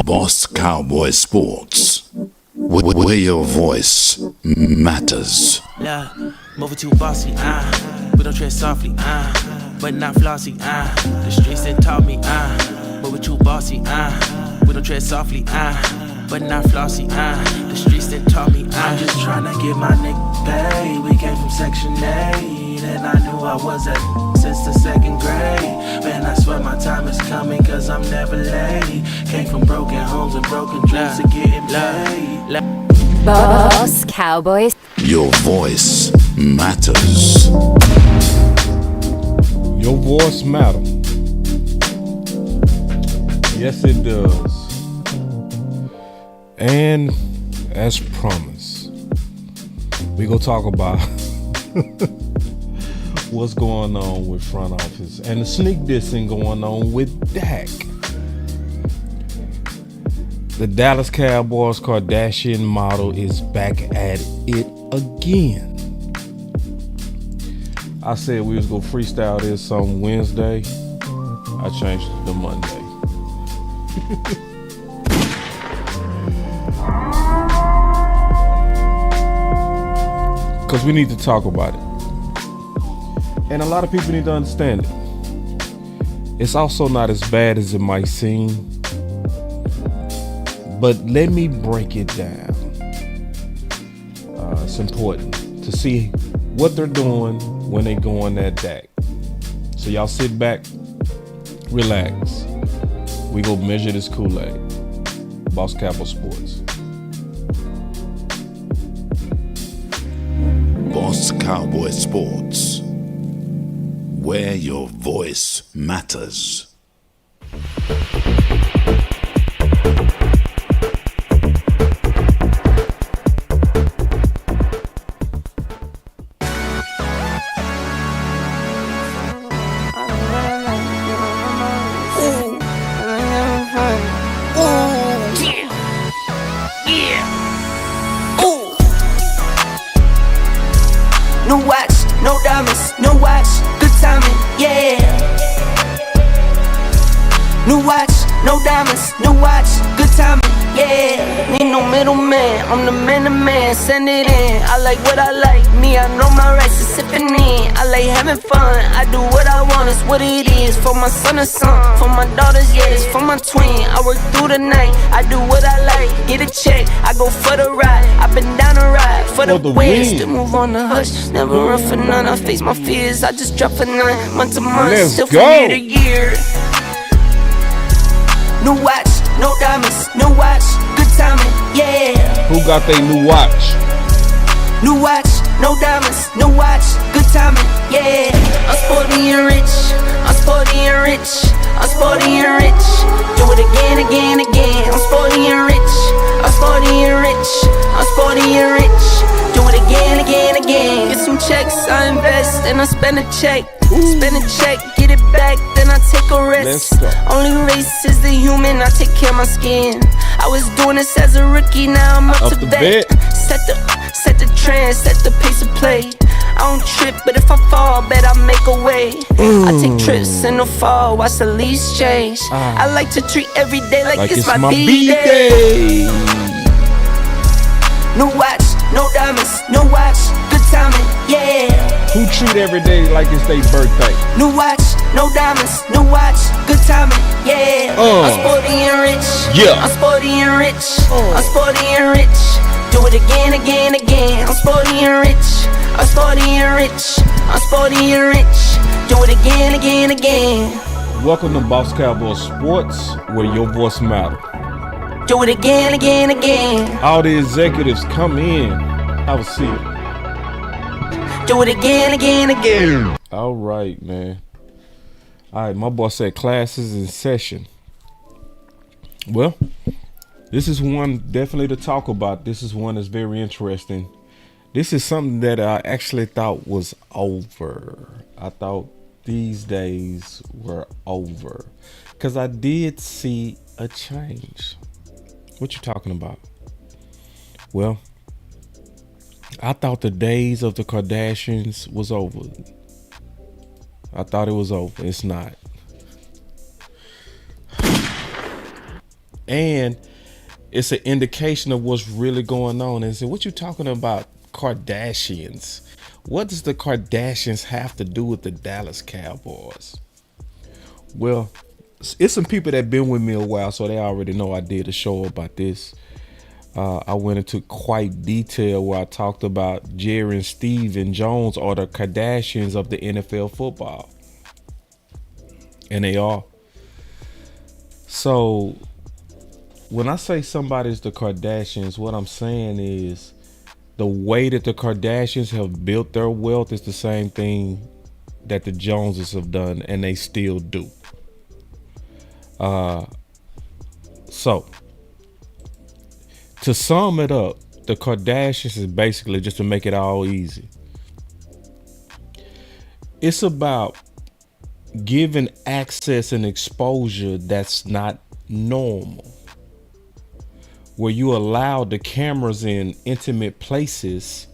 Boss Cowboy Sports, where your voice matters. Yeah, moving too bossy, we don't tread softly, but not flossy, the streets that taught me, moving too bossy, we don't tread softly, but not flossy, the streets that taught me, I'm just tryna get my nigga paid. We came from Section 8, and I knew I was at since the second grade. Man, I swear my time is coming, cause I'm never late. Came from broken homes and broken dreams to getting paid. Boss Cowboys. Your voice matters. Your voice matters. Yes, it does. And as promised, we gonna talk about what's going on with front office and the sneak dissing going on with Dak. The Dallas Cowboys Kardashian model is back at it again. I said we was gonna freestyle this on Wednesday. I changed it to Monday. Because we need to talk about it. And a lot of people need to understand it. It's also not as bad as it might seem. But let me break it down. It's important to see what they're doing when they go on that Dak. So y'all sit back, relax. We go measure this Kool-Aid. Boss Cowboy Sports. Boss Cowboy Sports, where your voice matters. No watch, no diamonds, no watch, good timing, yeah. New watch, no diamonds, no watch, good timing, yeah. Need no middleman, I'm the man to man, send it in. I like what I like, me, I know my rights, it's sipping in. I like having fun, I do what I want, it's what it is. For my son and son, for my daughters, yeah, it's for my twin. I work through the night, I do what I like, get a check, I go for the ride. I've been down the ride, for the win, still move on the hush. Never run for none, I face my fears, I just drop a 9 month to month, still from year to year. New watch, no diamonds, no watch, good timing, yeah. Who got their new watch? New watch, no diamonds, no watch, good timing, yeah. I'm sporty and rich, I'm sporty and rich, I'm sporty and rich. Do it again, again, again. I'm sporty and rich, I'm sporty and rich, I'm sporty and rich. Do it again, again, again. Get some checks, I invest and I spend a check. Spend a check, get it back, then I take a rest. Only race is the human, I take care of my skin. I was doing this as a rookie, now I'm up to bet. Set the trend, set the pace of play. I don't trip, but if I fall, bet I make a way. I take trips in the fall, watch the leaves change. I like to treat every day like it's my B-Day. No watch, no diamonds, no watch, good timing, yeah. Who treat every day like it's their birthday? No watch, no diamonds, no watch, good timing, yeah. I'm sporty and rich, yeah. I'm sporty and rich, I'm sporty and rich. Do it again, again, again. I'm sporty and rich, I'm sporty and rich, I'm sporty and rich. Do it again, again, again. Welcome to Boss Cowboy Sports, where your voice matters. Do it again, again, again. All the executives come in. Have a seat. Do it again, again, again. All right, man. All right, my boss said classes in session. Well, this is one definitely to talk about. This is one that's very interesting. This is something that I actually thought was over. I thought these days were over because I did see a change. What you talking about? Well, I thought the days of the Kardashians was over. I thought it was over. It's not. and it's an indication of what's really going on. And so what you talking about Kardashians? What does the Kardashians have to do with the Dallas Cowboys? Well, it's some people that been with me a while, so they already know I did a show about this. I went into quite detail where I talked about Jerry and Stephen Jones are the Kardashians of the NFL football. And they are. So when I say somebody's the Kardashians, what I'm saying is the way that the Kardashians have built their wealth is the same thing that the Joneses have done, and they still do. So to sum it up, the Kardashians is basically, just to make it all easy, it's about giving access and exposure that's not normal, where you allow the cameras in intimate places.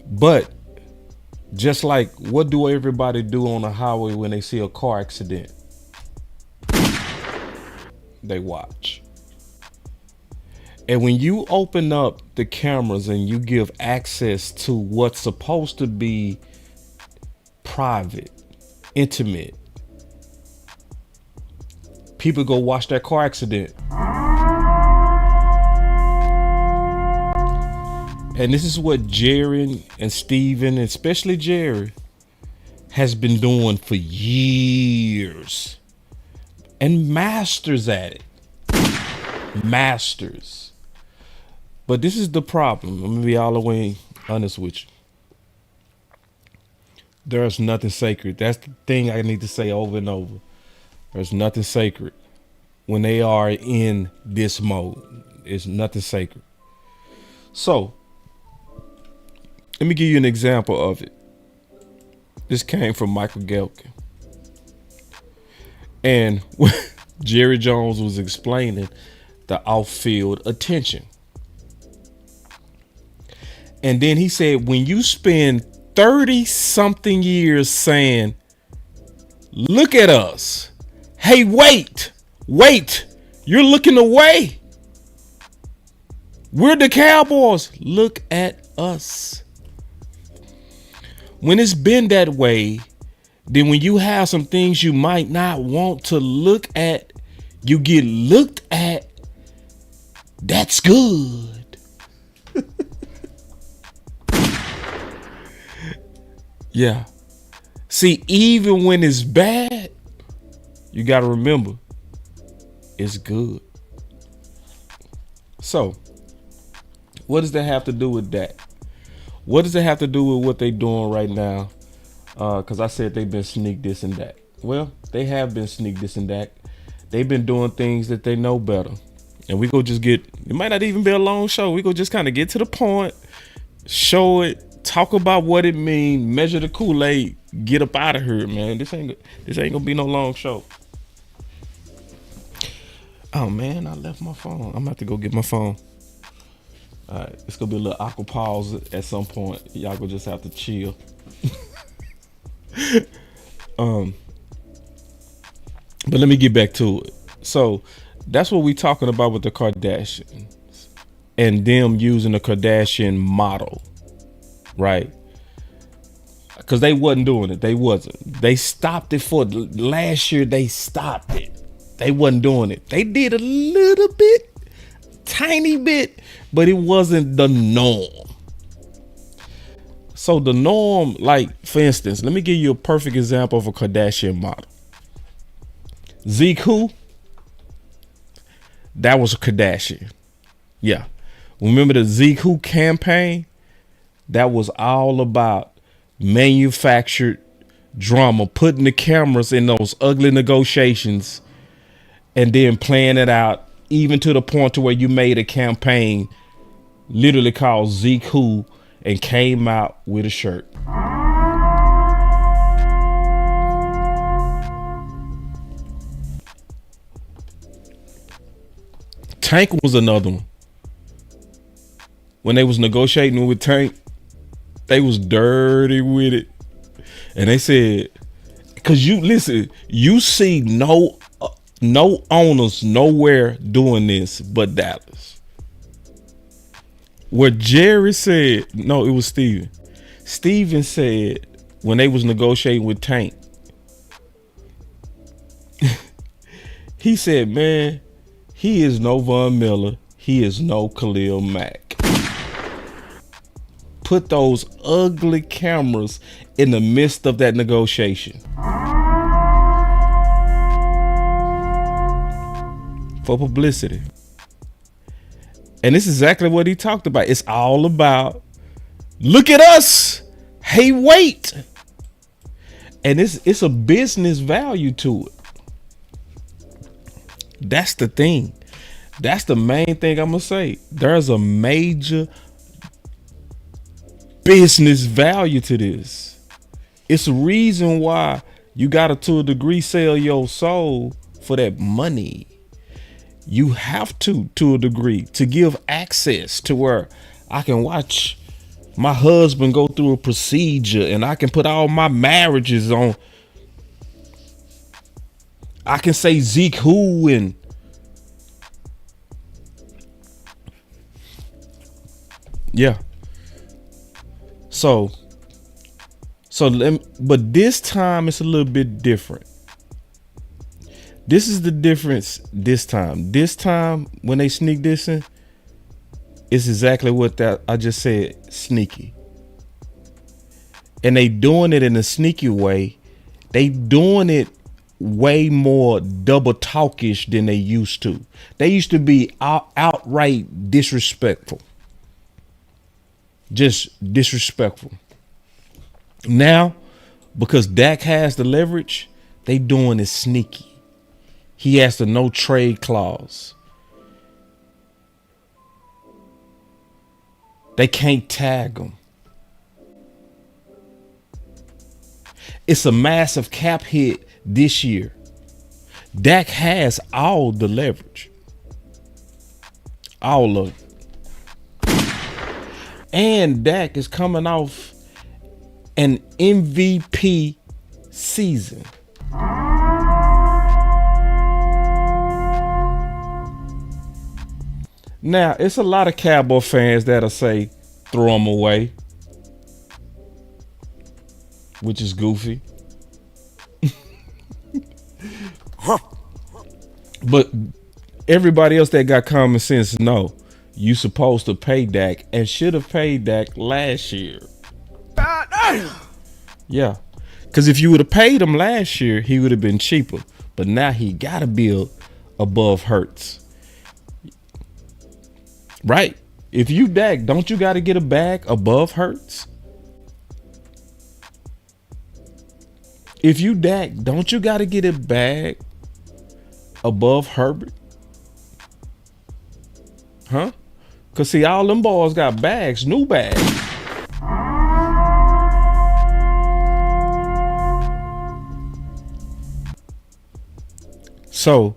But just like, what do everybody do on the highway when they see a car accident? They watch. And when you open up the cameras and you give access to what's supposed to be private, intimate, people go watch that car accident. And this is what Jerry and Steven, especially Jerry, has been doing for years. And masters at it. Masters. But this is the problem. I'm going to be all the way honest with you. There's nothing sacred. That's the thing I need to say over and over. There's nothing sacred when they are in this mode. It's nothing sacred. So, let me give you an example of it. This came from Michael Gelkin. And Jerry Jones was explaining the off-field attention. And then he said, when you spend 30-something years saying, look at us. Hey, wait, you're looking away. We're the Cowboys. Look at us. When it's been that way, then when you have some things you might not want to look at, you get looked at. That's good. Yeah. See, even when it's bad, you got to remember, it's good. So, what does that have to do with that? What does it have to do with what they're doing right now? Because I said they've been sneak this and that. Well, they have been sneak this and that. They've been doing things that they know better. And we go just get, it might not even be a long show. We go just kind of get to the point, show it, talk about what it means, measure the Kool-Aid, get up out of here, man. This ain't gonna be no long show. Oh man, I left my phone. I'm gonna have to go get my phone. All right, it's gonna be a little awkward pause at some point. Y'all gonna just have to chill. But let me get back to it. So that's what we talking about with the Kardashians and them using the Kardashian model, right? Because they wasn't doing it. They wasn't. They stopped it for last year. They stopped it. They wasn't doing it. They did a little bit, tiny bit, but it wasn't the norm. So the norm, like for instance, let me give you a perfect example of a Kardashian model. Zeke who? That was a Kardashian. Yeah. Remember the Zeke who campaign? That was all about manufactured drama, putting the cameras in those ugly negotiations and then playing it out, even to the point to where you made a campaign literally called Zeke who and came out with a shirt. Tank was another one. When they was negotiating with Tank, they was dirty with it. And they said, because you listen, you see no no owners nowhere doing this but Dallas. Where Jerry said, no, it was Steven. Steven said when they was negotiating with Tank, he said, man, he is no Von Miller. He is no Khalil Mack. Put those ugly cameras in the midst of that negotiation. For publicity. And this is exactly what he talked about. It's all about, look at us. Hey, wait. And it's a business value to it. That's the thing. That's the main thing I'm going to say. There's a major business value to this. It's a reason why you got to a degree, sell your soul for that money. You have to a degree, to give access to where I can watch my husband go through a procedure and I can put all my marriages on. I can say Zeke who and yeah. But this time it's a little bit different. This is the difference this time. This time when they sneak this in, it's exactly what that I just said, sneaky. And they doing it in a sneaky way. They doing it way more double talkish than they used to. They used to be outright disrespectful. Just disrespectful. Now, because Dak has the leverage, they doing it sneaky. He has the no trade clause. They can't tag him. It's a massive cap hit this year. Dak has all the leverage. All of it. And Dak is coming off an MVP season. Now, it's a lot of Cowboy fans that'll say, throw him away, which is goofy. But everybody else that got common sense know you supposed to pay Dak and should have paid Dak last year. Yeah, because if you would have paid him last year, he would have been cheaper. But now he got to build above Hurts. Right? If you Dak, don't you got to get a bag above Hurts? If you Dak, don't you got to get a bag above Herbert? Huh? Because see, all them boys got bags, new bags. So,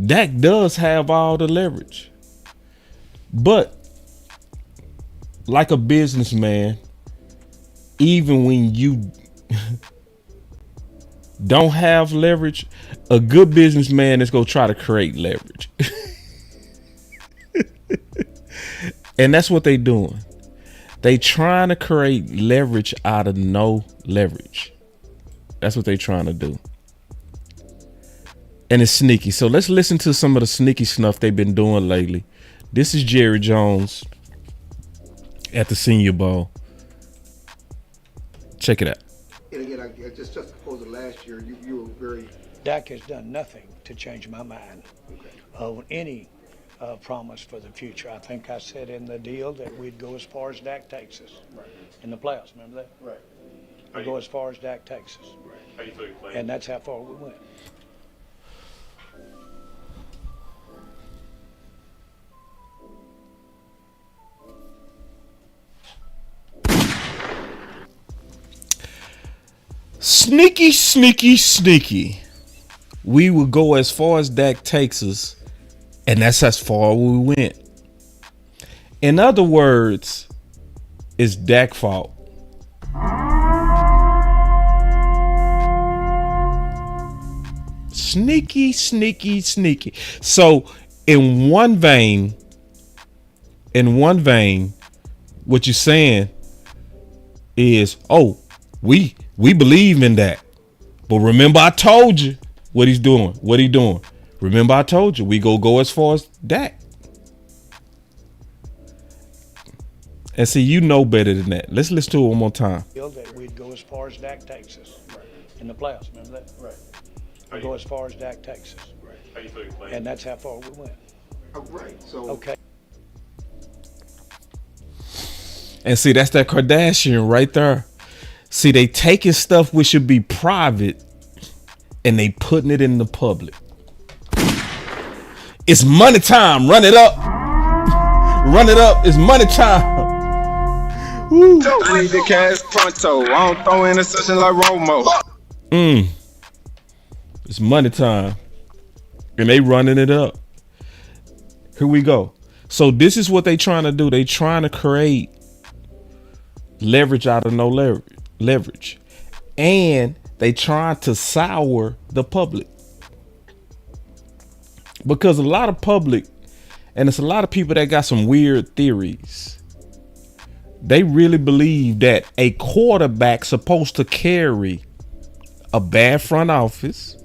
Dak does have all the leverage. But, like a businessman, even when you don't have leverage, a good businessman is going to try to create leverage. And that's what they doing. They trying to create leverage out of no leverage. That's what they trying to do. And it's sneaky. So let's listen to some of the sneaky stuff they've been doing lately. This is Jerry Jones at the Senior Bowl. Check it out. And again, I just suppose that last year you were very. Dak has done nothing to change my mind on any promise for the future. I think I said in the deal that we'd go as far as Dak takes us in the playoffs. Remember that? Right. We'd go as far as Dak takes us. Right. How you feel you playing? And that's how far we went. Sneaky, sneaky, sneaky. We will go as far as Dak takes us, and that's as far we went. In other words, it's Dak's fault. Sneaky. So in one vein, what you're saying is, oh, we believe in that. But remember I told you what he's doing. What he doing? Remember I told you we go as far as Dak. And see, you know better than that. Let's listen to it one more time. That we'd go as far as Dak takes us in the playoffs. Remember that? Right. We'd go as far as Dak takes us. Right. How you feel you playing? And that's how far we went. Oh, right. So okay. And see, that's that Kardashian right there. See, they taking stuff which should be private and they putting it in the public. It's money time. Run it up. Run it up. It's money time. Woo. I need the cash pronto. I don't throw interceptions like Romo. It's money time. And they running it up. Here we go. So this is what they trying to do. They trying to create leverage out of no leverage. And they trying to sour the public. Because a lot of public, and it's a lot of people that got some weird theories. They really believe that a quarterback supposed to carry a bad front office,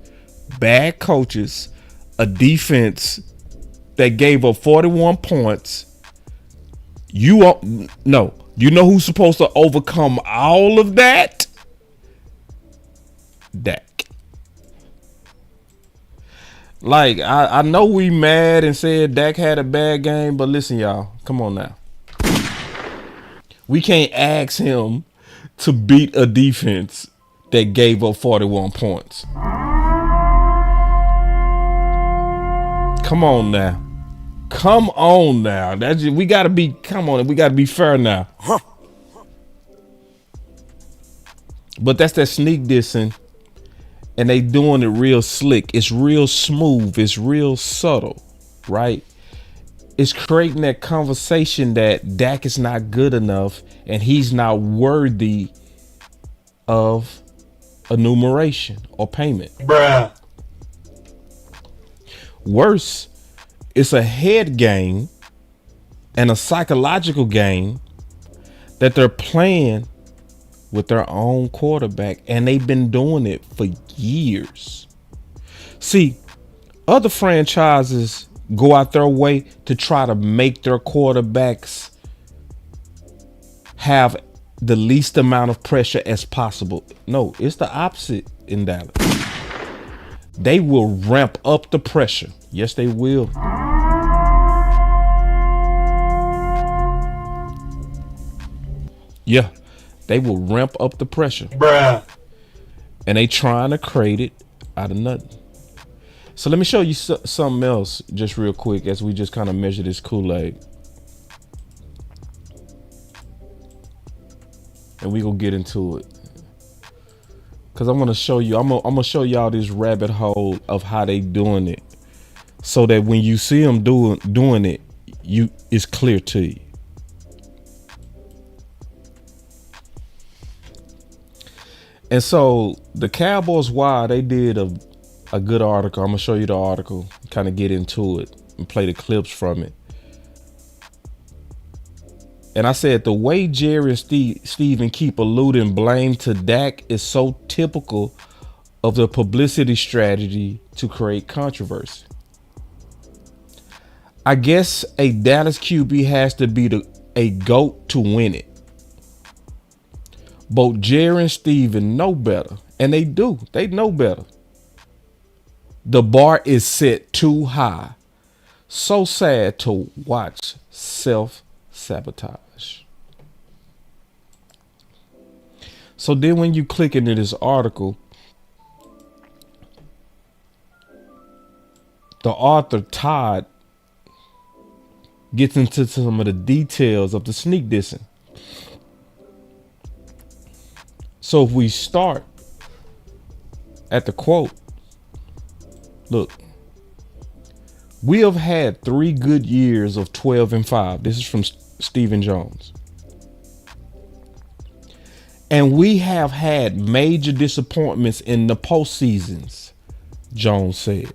bad coaches, a defense that gave up 41 points. You know who's supposed to overcome all of that? Dak. Like, I know we mad and said Dak had a bad game, but listen, y'all, come on now. We can't ask him to beat a defense that gave up 41 points. Come on now. Come on now. We gotta be fair now. But that's that sneak dissing. And they doing it real slick. It's real smooth. It's real subtle, right? It's creating that conversation that Dak is not good enough and he's not worthy of enumeration or payment. Bruh. Worse, it's a head game and a psychological game that they're playing with their own quarterback, and they've been doing it for years. See, other franchises go out their way to try to make their quarterbacks have the least amount of pressure as possible. No, it's the opposite in Dallas. They will ramp up the pressure. Yes, they will. Yeah, they will ramp up the pressure. Bruh. And they trying to create it out of nothing. So let me show you something else just real quick as we just kind of measure this Kool-Aid. And we gonna get into it. Cause I'm gonna show you, I'm gonna show y'all this rabbit hole of how they doing it. So that when you see them doing it, it's clear to you. And so the Cowboys, why they did a good article. I'm gonna show you the article, kind of get into it and play the clips from it. And I said the way Jerry and Steven keep alluding blame to Dak is so typical of the publicity strategy to create controversy. I guess a Dallas QB has to be a GOAT to win it. Both Jerry and Steven know better, and they do. They know better. The bar is set too high. So sad to watch self-sabotage. So then when you click into this article, the author, Todd, gets into some of the details of the sneak dissing. So if we start at the quote, look, we have had 3 good years of 12-5. This is from Stephen Jones. And we have had major disappointments in the postseasons. Jones said.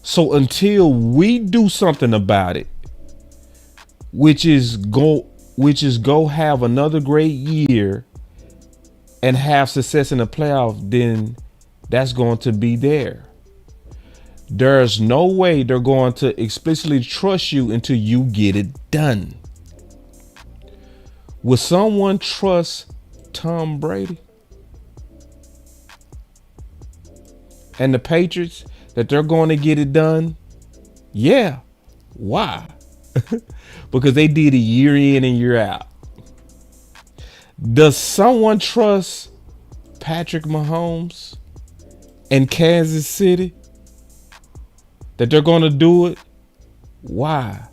So until we do something about it, which is go have another great year and have success in the playoff, then that's going to be there. There's no way they're going to explicitly trust you until you get it done. Would someone trust Tom Brady and the Patriots that they're going to get it done? Yeah. Why? Because they did it year in and year out. Does someone trust Patrick Mahomes and Kansas City that they're going to do it? Why?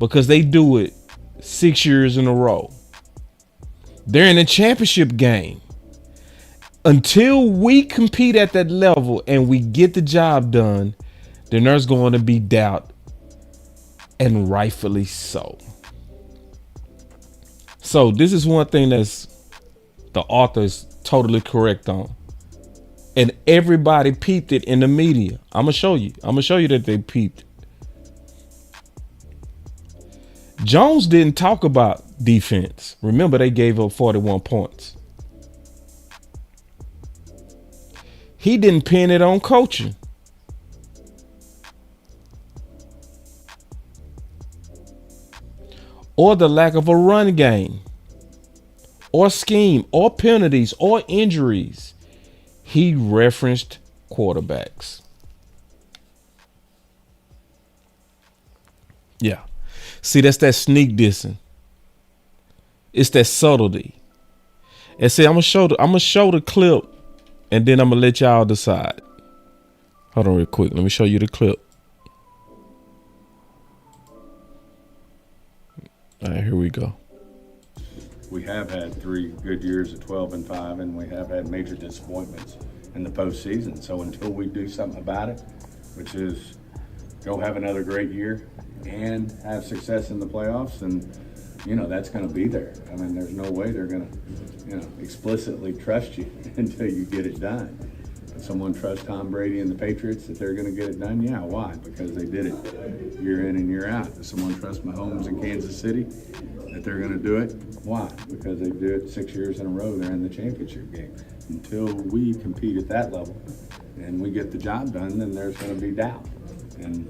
Because they do it 6 years in a row. They're in a championship game. Until we compete at that level and we get the job done, then there's going to be doubt, and rightfully so. So this is one thing that's the author is totally correct on. And everybody peeped it in the media. I'm going to show you. I'm going to show you that they peeped. Jones didn't talk about defense. Remember, they gave up 41 points. He didn't pin it on coaching. Or the lack of a run game, or scheme, or penalties, or injuries. He referenced quarterbacks. Yeah. See, that's that sneak dissing. It's that subtlety. And see, I'm gonna show the clip, and then I'm gonna let y'all decide. Hold on real quick. Let me show you the clip. All right, here we go. We have had 3 good years at 12-5, and we have had major disappointments in the postseason. So until we do something about it, which is go have another great year and have success in the playoffs, and that's going to be there. I mean, there's no way they're going to, explicitly trust you until you get it done. Does someone trust Tom Brady and the Patriots that they're going to get it done? Yeah. Why? Because they did it year in and year out. Does someone trust Mahomes in Kansas City that they're going to do it? Why? Because they do it 6 years in a row. They're in the championship game. Until we compete at that level and we get the job done, then there's going to be doubt, and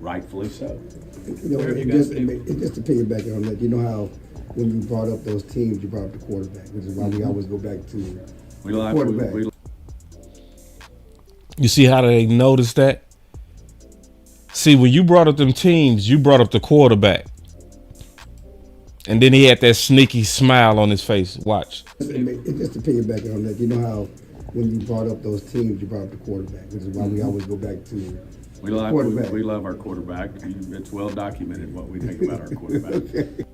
rightfully so. Just to piggyback on that, you know how when you brought up those teams, you brought up the quarterback, which is why we always go back to the quarterback. You see how they noticed that? See, when you brought up them teams, you brought up the quarterback. And then he had that sneaky smile on his face. Watch. Just to piggyback on that, you know how when you brought up those teams, you brought up the quarterback, which is why we always go back to the quarterback. We love our quarterback. It's well documented what we think about our quarterback.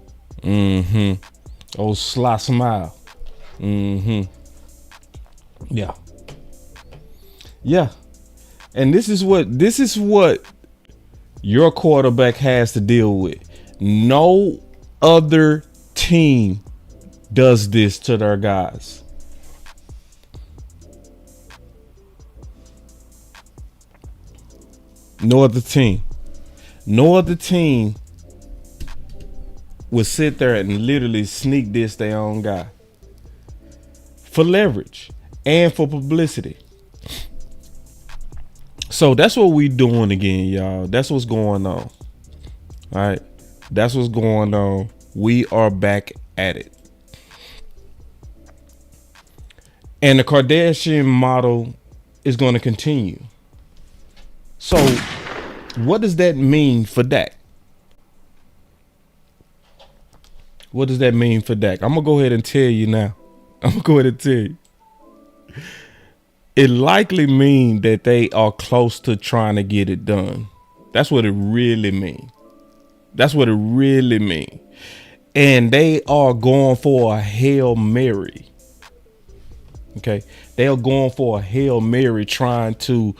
Oh, sly smile. Yeah. Yeah. And this is what your quarterback has to deal with. No other team does this to their guys. No other team. No other team would sit there and literally sneak diss their own guy for leverage and for publicity. So that's what we doing again, y'all. That's what's going on. All right. That's what's going on. We are back at it. And the Kardashian model is going to continue. So what does that mean for Dak? What does that mean for Dak? I'm going to go ahead and tell you now. It likely means that they are close to trying to get it done. That's what it really means. And they are going for a Hail Mary. Okay. They are going for a Hail Mary, trying to,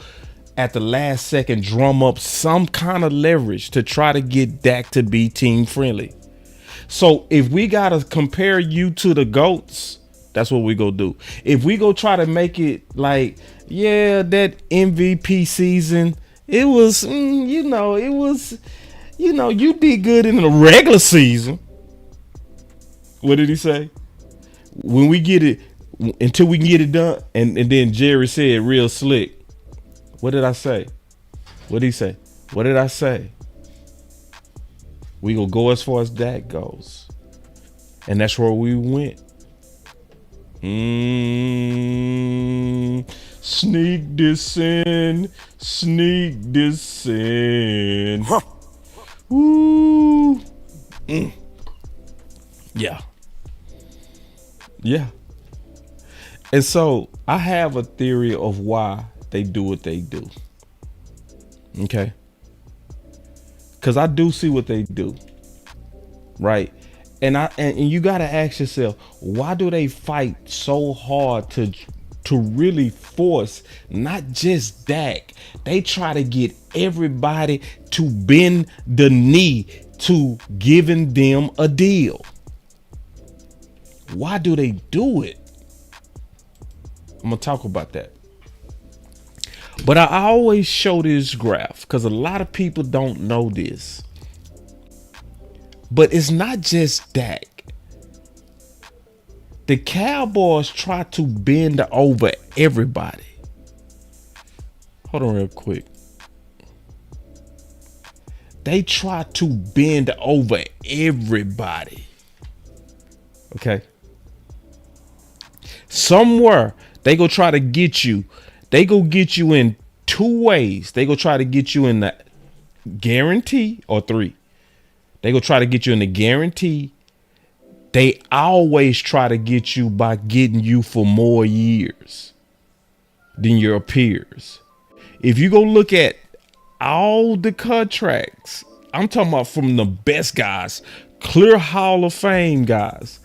at the last second, drum up some kind of leverage to try to get Dak to be team friendly. So if we got to compare you to the GOATs, that's what we go do. If we go try to make it like, that MVP season, it was, you did good in the regular season. What did he say? When we get it, until we can get it done. And then Jerry said real slick. What did I say? What did he say? What did I say? We gonna go as far as Dak goes. And that's where we went. Sneak this in. Sneak this in. Huh. Ooh. Yeah. Yeah. And so I have a theory of why they do what they do. Okay. Because I do see what they do. Right. And you got to ask yourself, why do they fight so hard to really force not just Dak? They try to get everybody to bend the knee to giving them a deal. Why do they do it? I'm going to talk about that. But I always show this graph because a lot of people don't know this. But it's not just Dak. The Cowboys try to bend over everybody. Hold on real quick. They try to bend over everybody. Okay. Somewhere they go try to get you. They go get you in two ways. They go try to get you in the guarantee or three. They go try to get you in the guarantee. They always try to get you by getting you for more years than your peers. If you go look at all the contracts, I'm talking about from the best guys, clear Hall of Fame guys,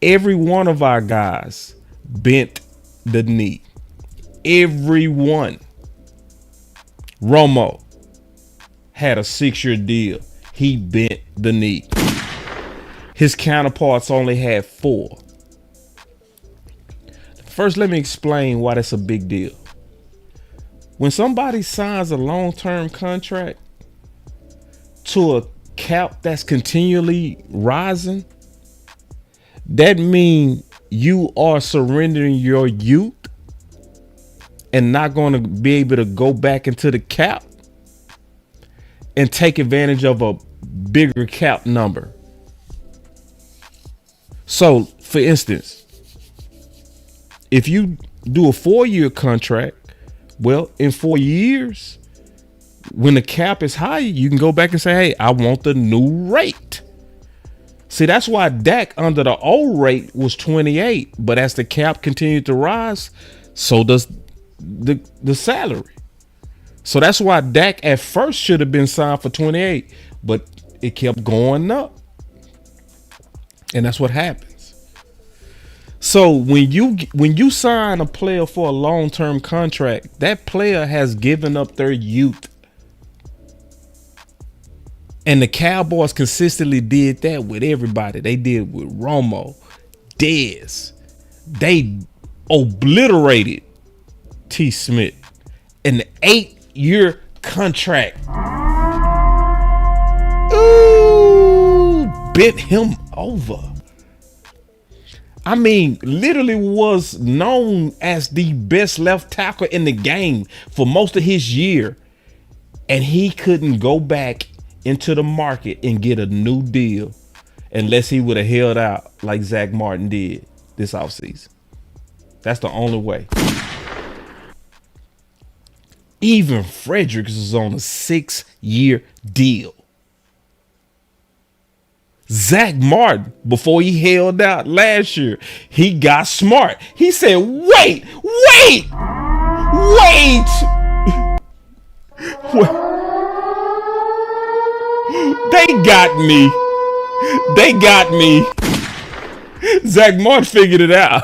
every one of our guys bent the knee. Everyone. Romo had a 6-year deal. He bent the knee. His counterparts only had 4. First, let me explain why that's a big deal. When somebody signs a long-term contract to a cap that's continually rising, that means you are surrendering your youth and not going to be able to go back into the cap and take advantage of a bigger cap number. So, for instance, if you do a 4-year contract, well, in 4 years, when the cap is higher, you can go back and say, hey, I want the new rate. See, that's why Dak under the old rate was 28, but as the cap continued to rise, so does the salary. So that's why Dak at first should have been signed for 28, but it kept going up. And that's what happens. So when you sign a player for a long-term contract, that player has given up their youth. And the Cowboys consistently did that with everybody. They did with Romo, Dez. They obliterated T. Smith in the 8-year contract. Ooh, bent him over. I mean, literally was known as the best left tackle in the game for most of his year. And he couldn't go back into the market and get a new deal unless he would have held out like Zach Martin did this offseason. That's the only way. Even Fredericks is on a 6-year deal. Zach Martin, before he held out last year, he got smart. He said, wait. They got me. Zach Martin figured it out.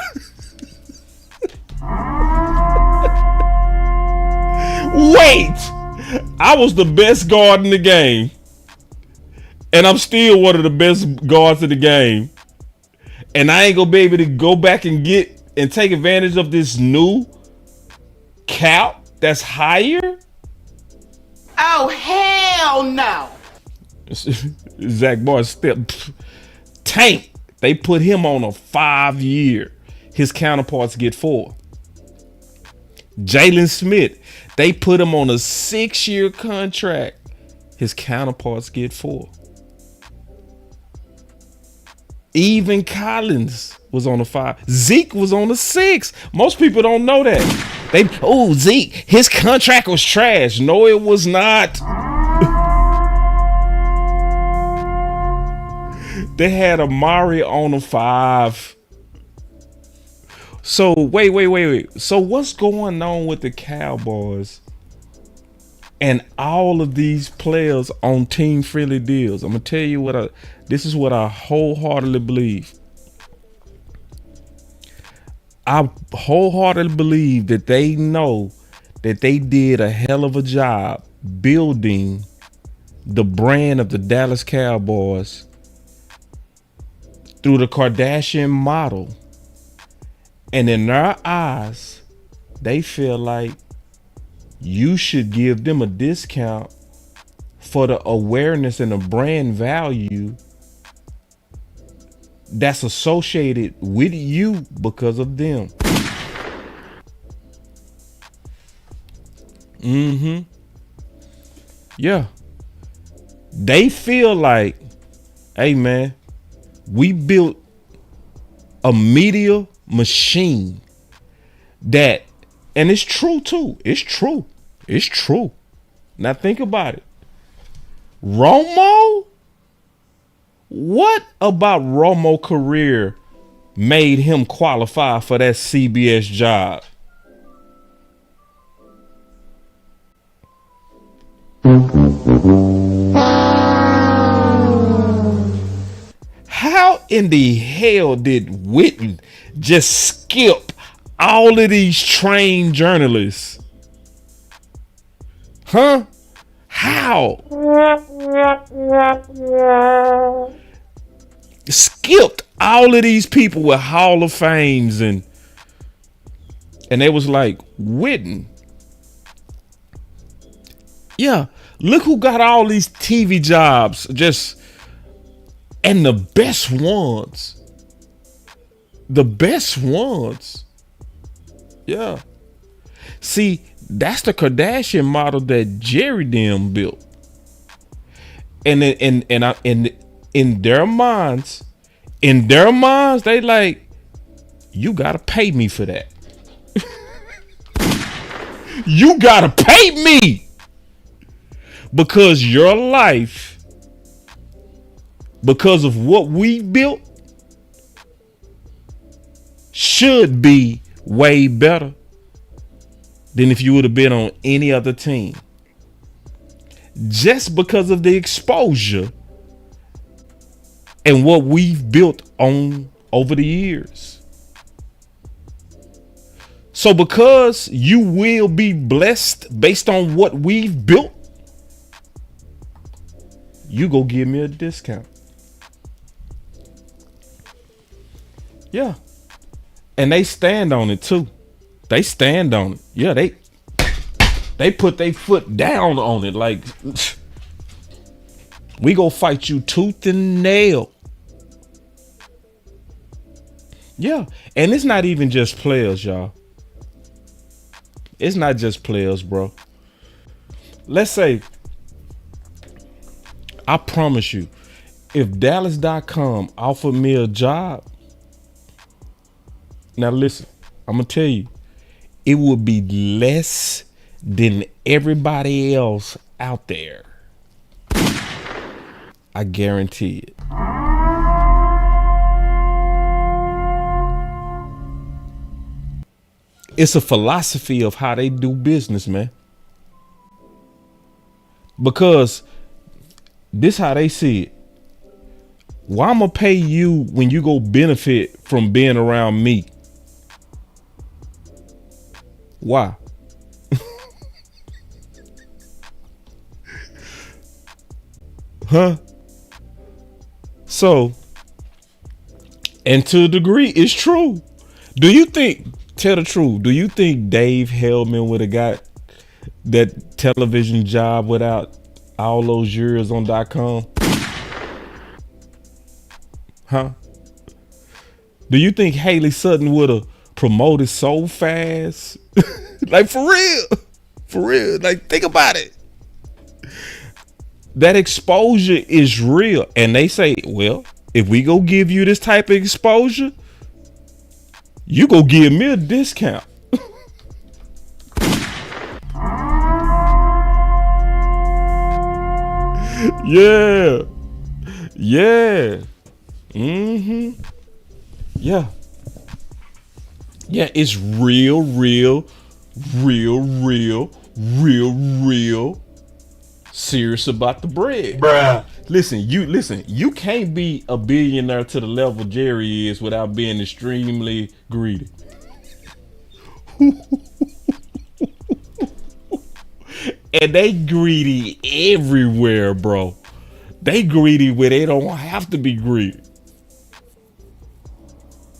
Wait, I was the best guard in the game. And I'm still one of the best guards in the game. And I ain't gonna be able to go back and get and take advantage of this new cap that's higher? Oh, hell no. Zach Barnes step Tank. They put him on a 5-year. His counterparts get 4. Jalen Smith, they put him on a 6-year contract. His counterparts get 4. Even Collins was on a 5. Zeke was on a 6. Most people don't know that. Zeke, his contract was trash. No, it was not. They had Amari on a 5. So wait. So what's going on with the Cowboys and all of these players on team friendly deals? I'm gonna tell you this is what I wholeheartedly believe. I wholeheartedly believe that they know that they did a hell of a job building the brand of the Dallas Cowboys through the Kardashian model. And in their eyes, they feel like you should give them a discount for the awareness and the brand value that's associated with you because of them. Yeah. They feel like, hey man, we built a media machine that, and it's true too. It's true. Now think about it. Romo? What about Romo's career made him qualify for that CBS job? How in the hell did Witten just skip all of these trained journalists? Huh? How? Skipped all of these people with Hall of Fames and they was like, Witten. Yeah, look who got all these TV jobs, and the best ones. The best ones. Yeah. See, that's the Kardashian model that Jerry them built. And in their minds, they like, you gotta pay me for that. You gotta pay me. Because your life, because of what we built, should be way better than if you would have been on any other team. Just because of the exposure and what we've built on over the years. So because you will be blessed based on what we've built, you go give me a discount. Yeah. And they stand on it too. They stand on it. Yeah, they put their foot down on it. Like, we go fight you tooth and nail. Yeah. And it's not even just players, y'all. It's not just players, bro. Let's say, I promise you, if Dallas.com offered me a job, now listen, I'm going to tell you, it would be less than everybody else out there. I guarantee it. It's a philosophy of how they do business, man. Because this how they see it. Why I'm gonna pay you when you go benefit from being around me? Why? Huh? So, and to a degree, it's true. Do you think tell the truth. Do you think Dave Hellman would have got that television job without all those years on .com? Huh? Do you think Haley Sutton would have promoted so fast? Like, for real. For real. Like, think about it. That exposure is real. And they say, well, if we go give you this type of exposure, you go give me a discount. Yeah. Yeah. Mm-hmm. Yeah. Yeah, it's real serious about the bread. Bruh. Listen, you can't be a billionaire to the level Jerry is without being extremely greedy. And they greedy everywhere, bro. They greedy where they don't have to be greedy.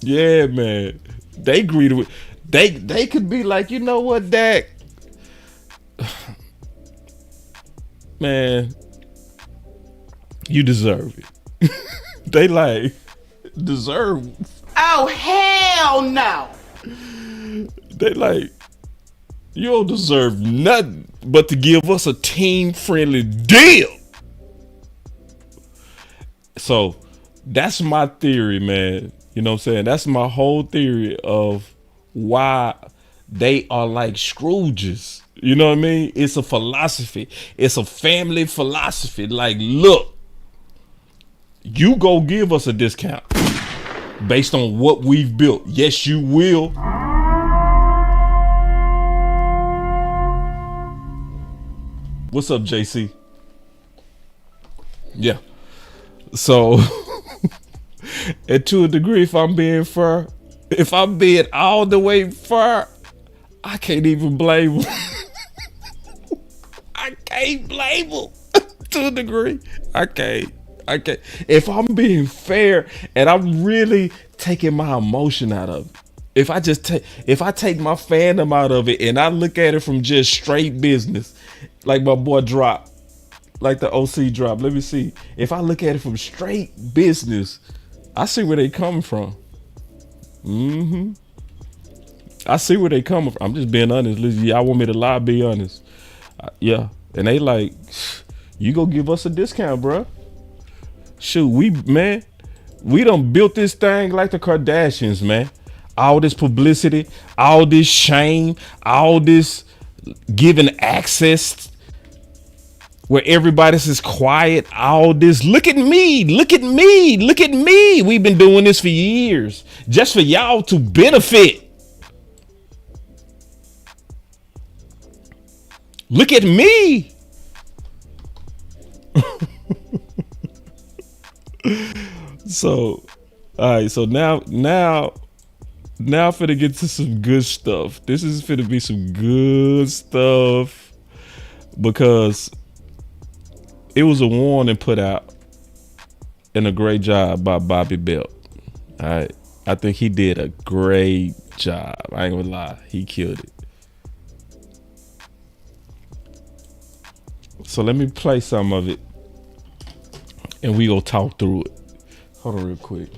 Yeah, man. They greedy with they could be like, you know what, Dak? Man, you deserve it. They like deserve. Oh, hell no. They like, you don't deserve nothing but to give us a team-friendly deal. So that's my theory, man. You know what I'm saying? That's my whole theory of why they are like Scrooges. You know what I mean? It's a philosophy. It's a family philosophy. Like, look, you go give us a discount based on what we've built. Yes, you will. What's up, JC? Yeah. So, and to a degree, if I'm being fair, if I'm being all the way fair, I can't even blame him. I can't blame him. To a degree, I can't. If I'm being fair and I'm really taking my emotion out of it, if I take my fandom out of it and I look at it from just straight business, like my boy Drop, like the OC Drop. Let me see. If I look at it from straight business, I see where they coming from. I see where they coming from. I'm just being honest. Listen, y'all want me to lie? Be honest. Yeah. And they like, you go give us a discount, bro. Shoot, we done built this thing like the Kardashians, man. All this publicity, all this shame, all this giving access where everybody's is quiet, all this. Look at me. We've been doing this for years just for y'all to benefit. Look at me. So, all right. So now finna get to some good stuff. This is finna be some good stuff because it was a warning put out and a great job by Bobby Belt. All right. I think he did a great job. I ain't gonna lie. He killed it. So let me play some of it and we gonna talk through it. Hold on real quick.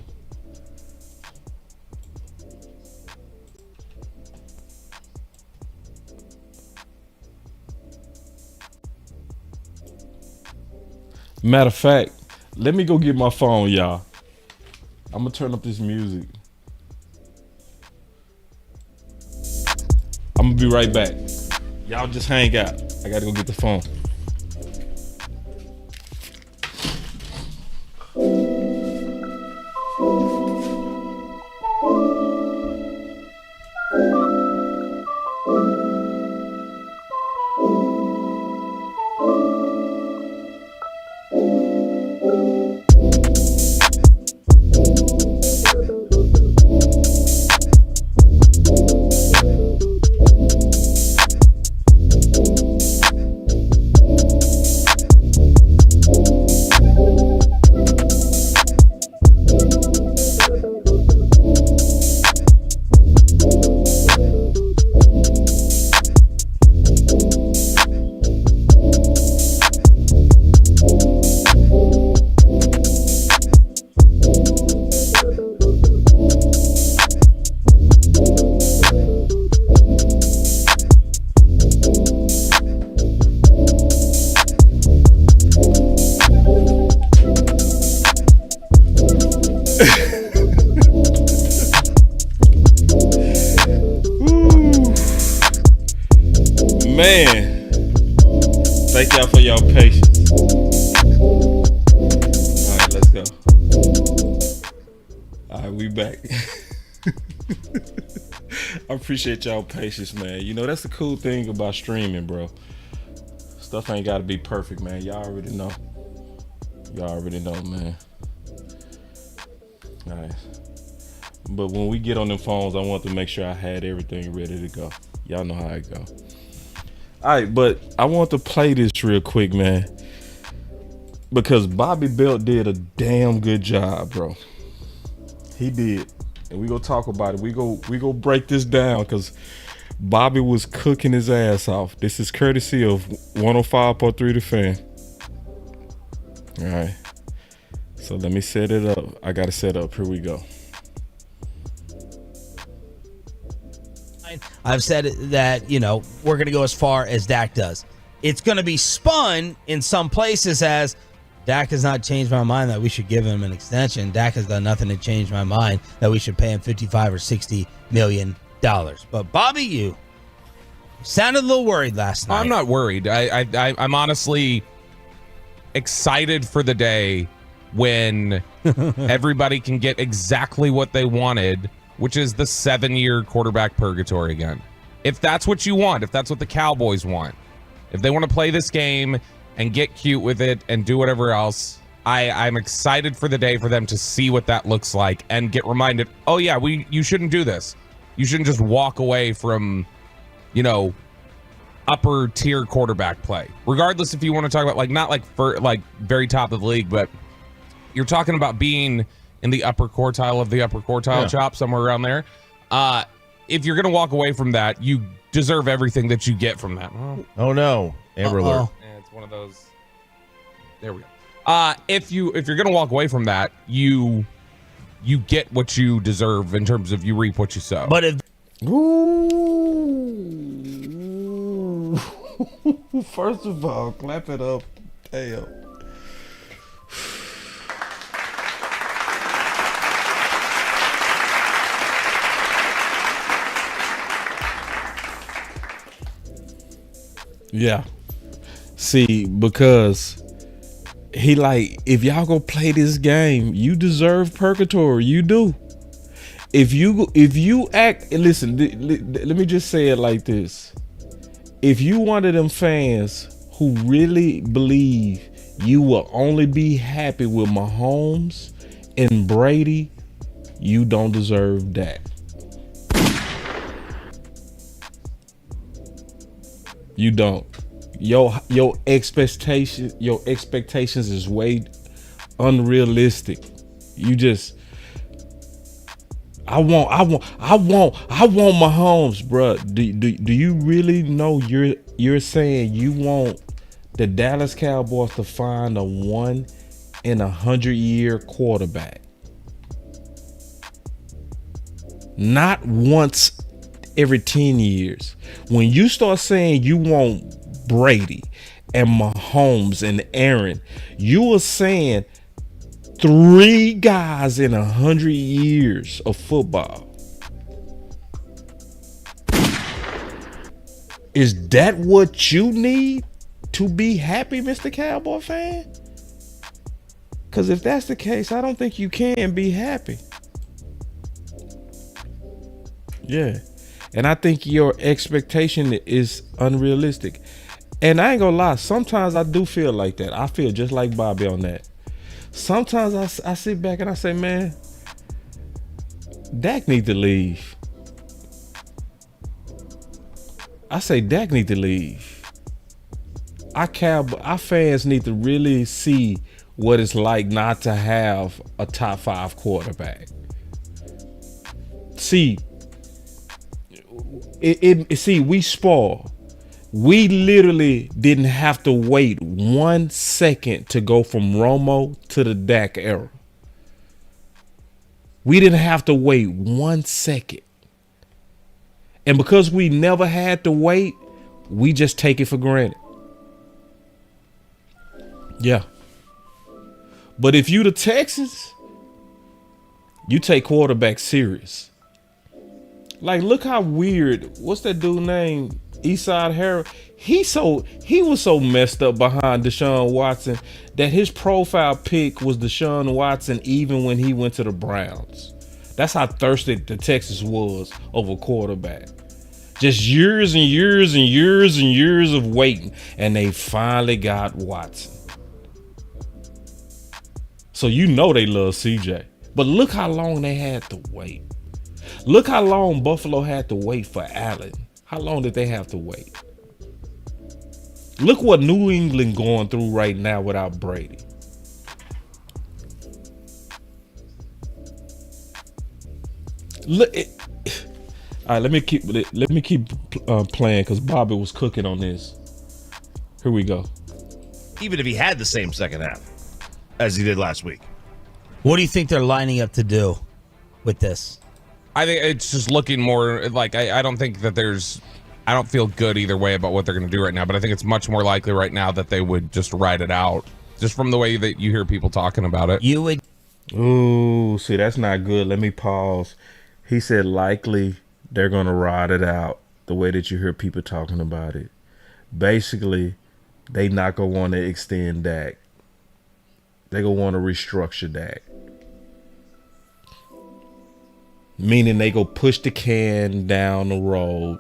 Matter of fact, let me go get my phone, y'all. I'm gonna turn up this music. I'm gonna be right back. Y'all just hang out. I gotta go get the phone. Man, thank y'all for y'all patience. All right, let's go. All right, we back. I appreciate y'all patience, man. You know, that's the cool thing about streaming, bro. Stuff ain't got to be perfect, man. Y'all already know. Y'all already know, man. All right. But when we get on them phones, I want to make sure I had everything ready to go. Y'all know how it go. All right, but I want to play this real quick, man. Because Bobby Belt did a damn good job, bro. He did. And we gonna talk about it. We go break this down because Bobby was cooking his ass off. This is courtesy of 105.3 The Fan. All right. So let me set it up. I got to set up. Here we go. I've said that, you know, we're going to go as far as Dak does. It's going to be spun in some places as Dak has not changed my mind that we should give him an extension. Dak has done nothing to change my mind that we should pay him $55 or $60 million. But Bobby, you sounded a little worried last night. I'm not worried. I'm honestly excited for the day when everybody can get exactly what they wanted, which is the 7-year quarterback purgatory again. If that's what you want, if that's what the Cowboys want, if they want to play this game and get cute with it and do whatever else, I'm excited for the day for them to see what that looks like and get reminded, oh yeah, you shouldn't do this. You shouldn't just walk away from, you know, upper tier quarterback play. Regardless if you want to talk about not for very top of the league, but you're talking about being in the upper quartile of the upper quartile, chop, somewhere around there. If you're going to walk away from that, you deserve everything that you get from that. Oh no, Amber Alert. Yeah, it's one of those. There we go. If you're going to walk away from that, you get what you deserve in terms of you reap what you sow. But if First of all, clap it up. Damn. Yeah. See, because he if y'all go play this game, you deserve purgatory. You do. If you act, listen, let me just say it like this. If you one of them fans who really believe you will only be happy with Mahomes and Brady, you don't deserve that. You don't. Your expectations is way unrealistic. You just I want Mahomes, bro. Do you really know you're saying you want the Dallas Cowboys to find a 1 in 100-year quarterback? Not once every 10 years. When you start saying you want Brady and Mahomes and Aaron, you are saying 3 guys in 100 years of football. Is that what you need to be happy, Mr. Cowboy fan? Because if that's the case, I don't think you can be happy. Yeah. And I think your expectation is unrealistic. And I ain't gonna lie, sometimes I do feel like that. I feel just like Bobby on that. Sometimes I sit back and I say, man, Dak need to leave. I say Dak need to leave. Our fans need to really see what it's like not to have a top 5 quarterback. See, we spoil. We literally didn't have to wait 1 second to go from Romo to the Dak era. We didn't have to wait 1 second. And because we never had to wait, we just take it for granted. Yeah. But if you the Texans, you take quarterback serious. Like, look how weird. What's that dude name Eastside Harold, he was so messed up behind Deshaun Watson that his profile pic was Deshaun Watson even when he went to the Browns. That's how thirsty the Texas was over quarterback. Just years and years and years and years of waiting, and they finally got Watson. So you know they love CJ. But look how long they had to wait. Look how long Buffalo had to wait for Allen. How long did they have to wait? Look what New England going through right now without Brady. Look, all right, let me keep playing because Bobby was cooking on this. Here we go. Even if he had the same second half as he did last week. What do you think they're lining up to do with this? I think it's just looking more like I don't think that I don't feel good either way about what they're going to do right now, but I think it's much more likely right now that they would just ride it out just from the way that you hear people talking about it. You would. Ooh, see, that's not good. Let me pause. He said likely they're going to ride it out the way that you hear people talking about it. Basically, they not going to want to extend Dak. They going to want to restructure Dak. Meaning they go push the can down the road.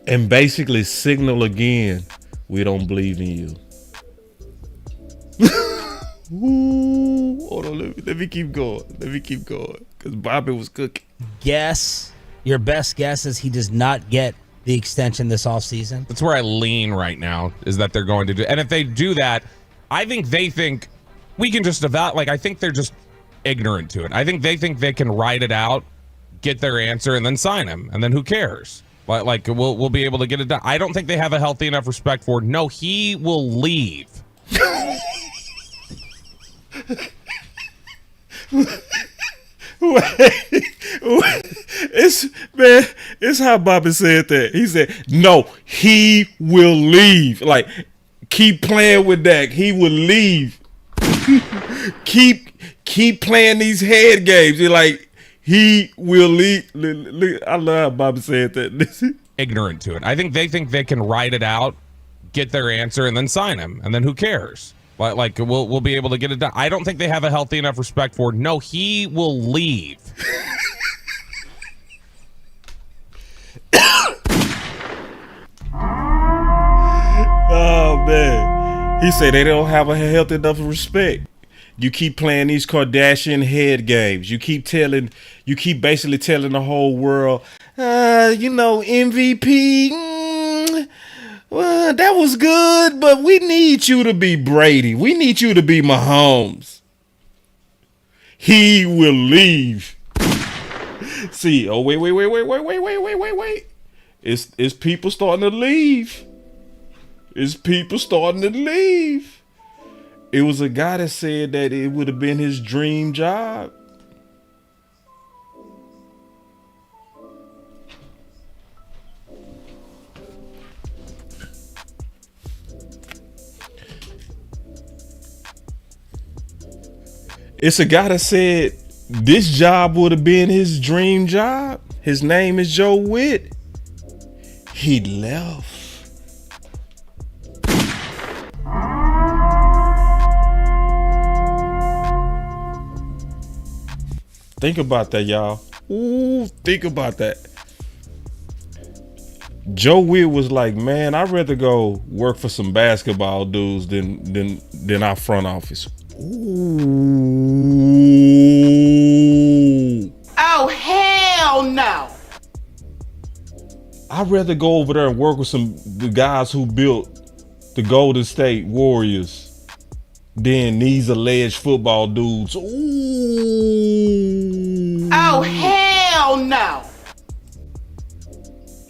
And basically signal again, we don't believe in you. Ooh, hold on, let me keep going. Because Bobby was cooking. Your best guess is he does not get the extension this offseason? That's where I lean right now, is that they're going to do. And if they do that, I think they think we can just evaluate. I think they're just ignorant to it. I think they can ride it out, get their answer, and then sign him. And then who cares? We'll be able to get it done. I don't think they have a healthy enough respect for, no, he will leave. It's how Bobby said that. He said, no, he will leave. Like, keep playing with Dak. He will leave. keep playing these head games. You're like, he will leave. I love how Bobby said that. Ignorant to it. I think they can ride it out, get their answer, and then sign him. And then who cares? We'll be able to get it done. I don't think they have a healthy enough respect for, no, he will leave. Oh, man. He said they don't have a healthy enough respect. You keep playing these Kardashian head games. You keep basically telling the whole world, MVP, well, that was good, but we need you to be Brady. We need you to be Mahomes. He will leave. See, oh, wait. It's people starting to leave. It was a guy that said that it would have been his dream job. It's a guy that said this job would have been his dream job. His name is Joe Witt. He left. Think about that, y'all. Ooh, think about that. Joe Witt was like, man, I'd rather go work for some basketball dudes than our front office. Ooh. Oh, hell no. I'd rather go over there and work with the guys who built the Golden State Warriors than these alleged football dudes. Ooh. Oh, hell no.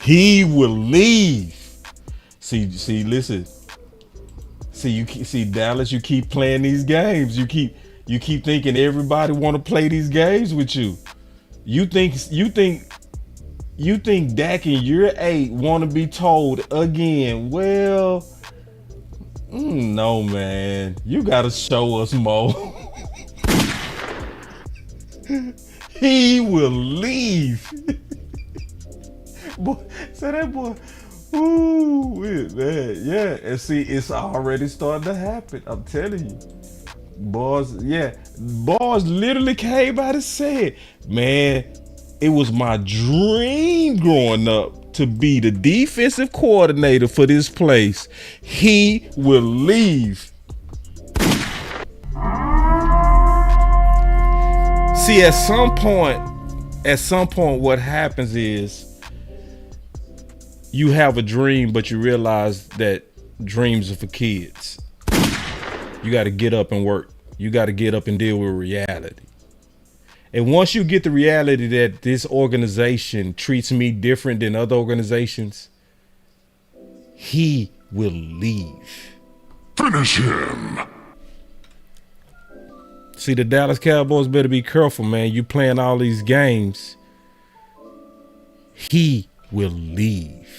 He will leave. See, listen. See, Dallas, you keep playing these games. You keep thinking everybody want to play these games with you. You think Dak in year 8 want to be told again, well, no, man. You got to show us more. He will leave. Boy, so that boy, ooh, man, yeah. And see, it's already starting to happen. I'm telling you. Boys literally came out and said, man, it was my dream growing up to be the defensive coordinator for this place. He will leave. See, at some point, what happens is you have a dream, but you realize that dreams are for kids. You got to get up and work. You got to get up and deal with reality. And once you get the reality that this organization treats me different than other organizations, he will leave. Finish him. See, the Dallas Cowboys better be careful, man. You playing all these games. He will leave.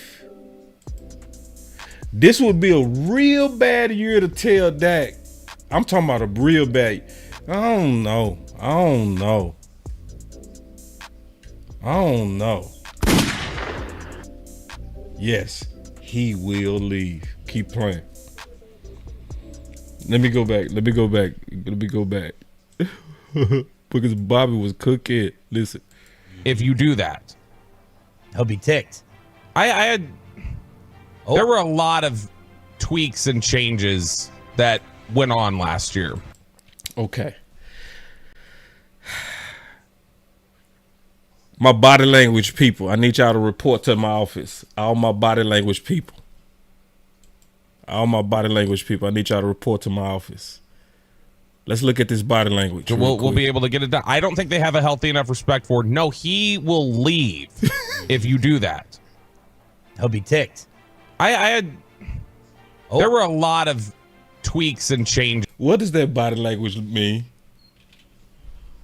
This would be a real bad year to tell Dak. I'm talking about a real bad. I don't know. Yes, he will leave. Keep playing. Let me go back. Because Bobby was cooking. Listen. If you do that, he'll be ticked. There were a lot of tweaks and changes that went on last year. Okay. My body language people, I need y'all to report to my office. All my body language people, I need y'all to report to my office. Let's look at this body language. We'll be able to get it done. I don't think they have a healthy enough respect for it. No, he will leave if you do that. He'll be ticked. There were a lot of tweaks and changes. What does that body language mean?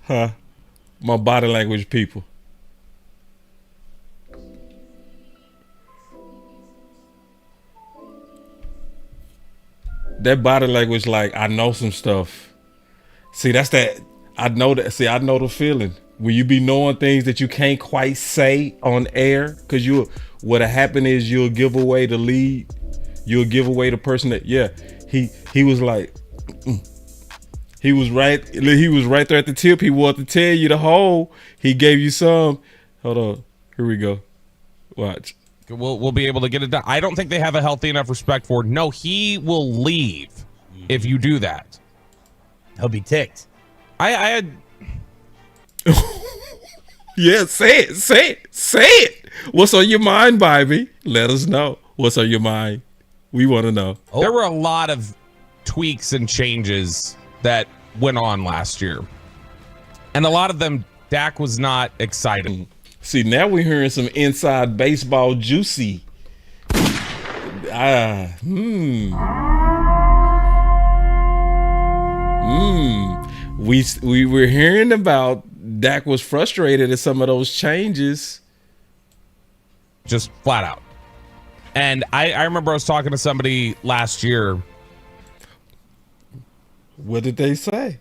Huh? My body language people. That body language, like, I know some stuff. See, that's that. I know that. See, I know the feeling when you be knowing things that you can't quite say on air, because what'll happen is you'll give away the lead. You'll give away the person that, he was like, he was right there at the tip. He wanted to tell you the whole. He gave you some. Hold on. Here we go. Watch. We'll be able to get it done. I don't think they have a healthy enough respect for it. No, he will leave if you do that. He'll be ticked. Yeah, say it. What's on your mind, Bobby? Let us know. What's on your mind? We want to know. There were a lot of tweaks and changes that went on last year. And a lot of them, Dak was not excited. See, now we're hearing some inside baseball juicy. We were hearing about Dak was frustrated at some of those changes. Just flat out. And I remember I was talking to somebody last year. What did they say?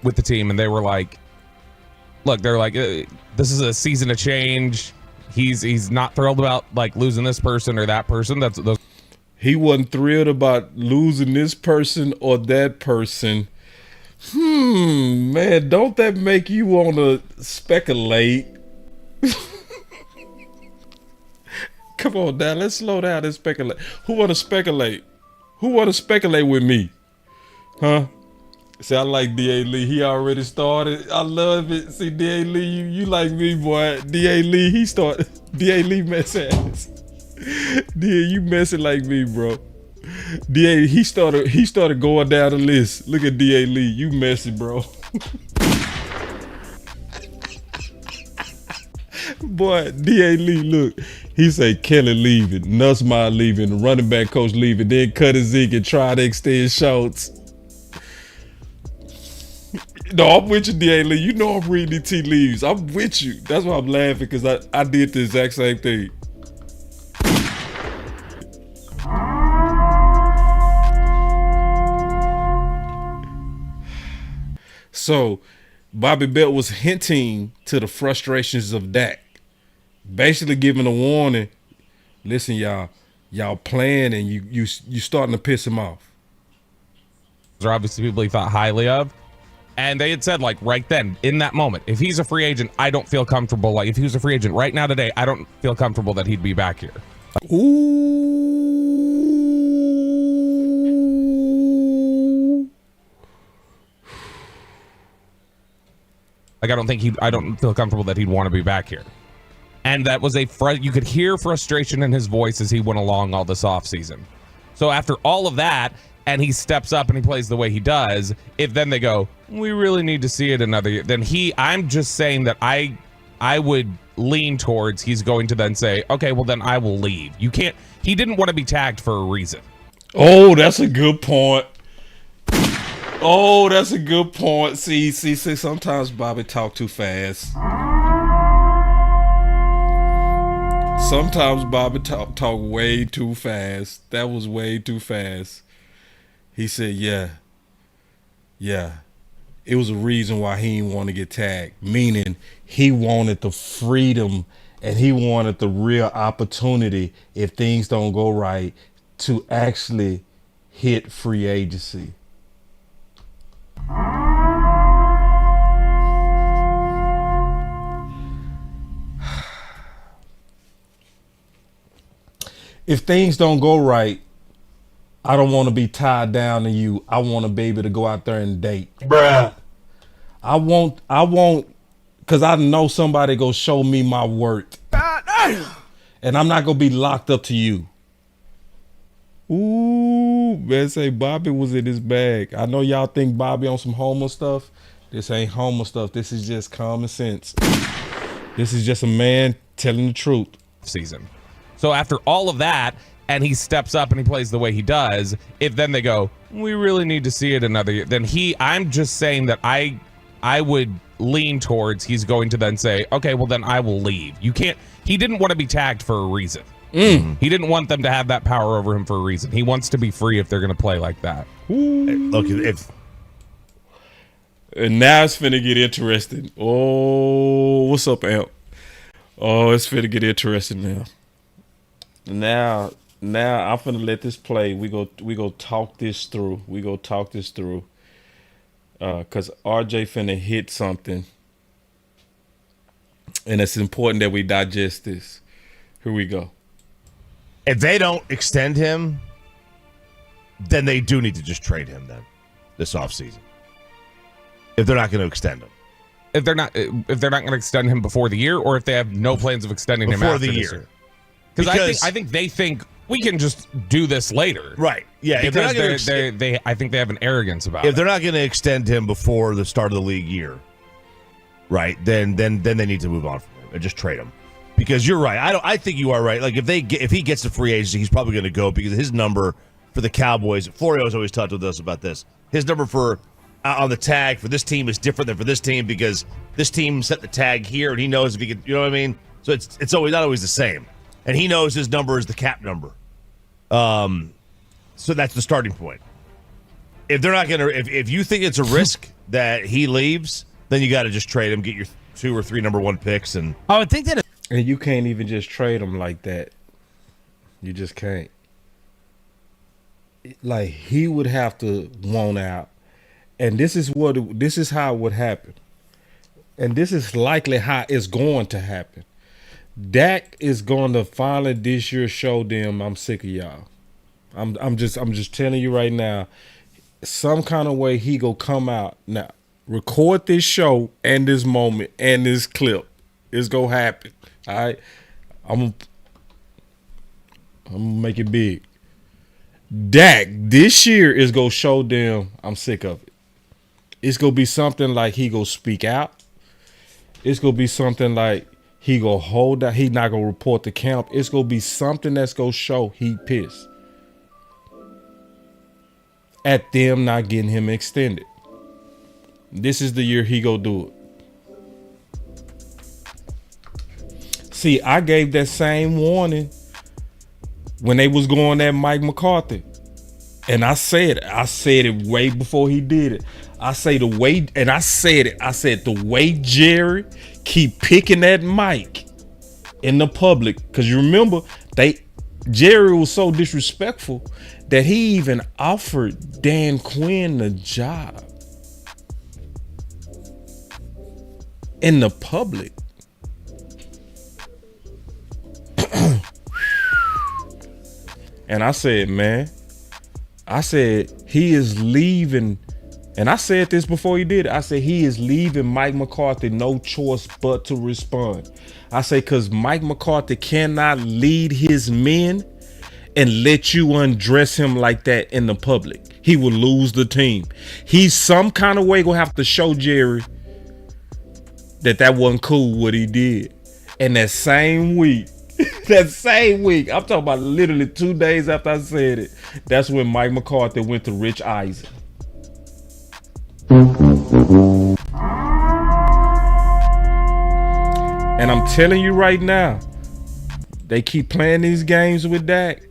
With the team, and they were like, look, they're like, this is a season of change. He's not thrilled about like losing this person or that person. He wasn't thrilled about losing this person or that person. Man, don't that make you want to speculate? Come on now, let's slow down and speculate. Who want to speculate? Who want to speculate with me? Huh? See, I like D.A. Lee. He already started. I love it. See, D.A. Lee, you like me, boy. D.A. Lee, he started. D.A. Lee mess ass. D.A., you messing like me, bro. D.A., he started going down the list. Look at D.A. Lee. You messy, bro. Boy, D.A. Lee, look. He say Kelly leaving, Nussmeyer leaving, the running back coach leaving, then cut his Zeke and try to extend Schultz. No, I'm with you, D.A. Lee. You know I'm reading these tea leaves. I'm with you. That's why I'm laughing, because I did the exact same thing. So, Bobby Belt was hinting to the frustrations of Dak, basically giving a warning. Listen, y'all playing and you starting to piss him off. They're obviously people he thought highly of. And they had said, like, right then, in that moment, if he's a free agent, I don't feel comfortable. Like, if he was a free agent right now today, I don't feel comfortable that he'd be back here. Ooh. Like, I don't feel comfortable that he'd want to be back here. And that was you could hear frustration in his voice as he went along all this offseason. So after all of that, and he steps up and he plays the way he does, if then they go, we really need to see it another year, then I'm just saying that I would lean towards he's going to then say, okay, well then I will leave. He didn't want to be tagged for a reason. Oh, that's a good point. Oh, that's a good point. See, sometimes Bobby talk too fast. Sometimes Bobby talk way too fast. That was way too fast. He said, yeah. It was a reason why he didn't want to get tagged, meaning he wanted the freedom and he wanted the real opportunity, if things don't go right, to actually hit free agency. If things don't go right, I don't want to be tied down to you. I want to be able to go out there and date. Bruh. I won't, because I know somebody go show me my worth. And I'm not going to be locked up to you. Ooh, man, say Bobby was in his bag. I know y'all think Bobby on some homo stuff. This ain't homo stuff. This is just common sense. This is just a man telling the truth. Season. So after all of that, and he steps up and he plays the way he does, if then they go, we really need to see it another year, then I'm just saying that I would lean towards he's going to then say, okay, well then I will leave. He didn't want to be tagged for a reason. He didn't want them to have that power over him for a reason. He wants to be free if they're going to play like that. Look, and now it's finna get interesting. Oh, what's up, Amp? Oh, it's finna get interesting now. Now I'm finna let this play. We go talk this through. Cause RJ finna hit something, and it's important that we digest this. Here we go. If they don't extend him, then they do need to just trade him then this offseason. If they're not going to extend him. If they're not going to extend him before the year, or if they have no plans of extending him after the year. Because I think they think we can just do this later. Right. Yeah. Because I think they have an arrogance about it. If they're not going to extend him before the start of the league year, right, then they need to move on from him and just trade him. Because you're right. I think you are right. Like if he gets to free agency, he's probably going to go because his number for the Cowboys, Florio's always talked with us about this. His number for on the tag for this team is different than for this team because this team set the tag here and he knows if he can, you know what I mean? So it's always not always the same. And he knows his number is the cap number. So that's the starting point. If they're not going to, if you think it's a risk that he leaves, then you got to just trade him, get your 2 or 3 number 1 picks. And I would think that. And you can't even just trade him like that. You just can't. Like he would have to want out. And this is how it would happen. And this is likely how it's going to happen. Dak is going to finally this year show them I'm sick of y'all. I'm just telling you right now, some kind of way he go come out now. Record this show and this moment and this clip. It's gonna happen. All right, I'm gonna make it big. Dak this year is gonna show them I'm sick of it. It's gonna be something like he go speak out. It's gonna be something like he go hold out. He not gonna report the camp. It's gonna be something that's gonna show he pissed at them not getting him extended. This is the year he go do it. See, I gave that same warning when they was going at Mike McCarthy. And I said it way before he did it. I say the way, and I said it. I said the way Jerry keep picking that mic in the public, because you remember Jerry was so disrespectful that he even offered Dan Quinn the job in the public. And I said, man, he is leaving. And I said this before he did it. I said he is leaving Mike McCarthy no choice but to respond. I say, because Mike McCarthy cannot lead his men and let you undress him like that in the public. He will lose the team. He's some kind of way gonna have to show Jerry that wasn't cool what he did. And that same week, I'm talking about literally 2 days after I said it, that's when Mike McCarthy went to Rich Eisen. And I'm telling you right now, they keep playing these games with Dak.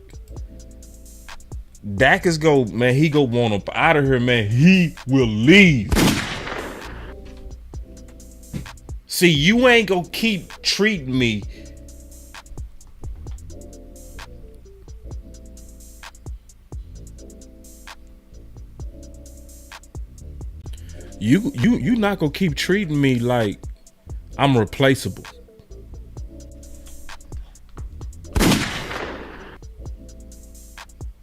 Dak is he go want up out of here, man. He will leave. See, you ain't gonna keep treating me you not gonna keep treating me like I'm replaceable.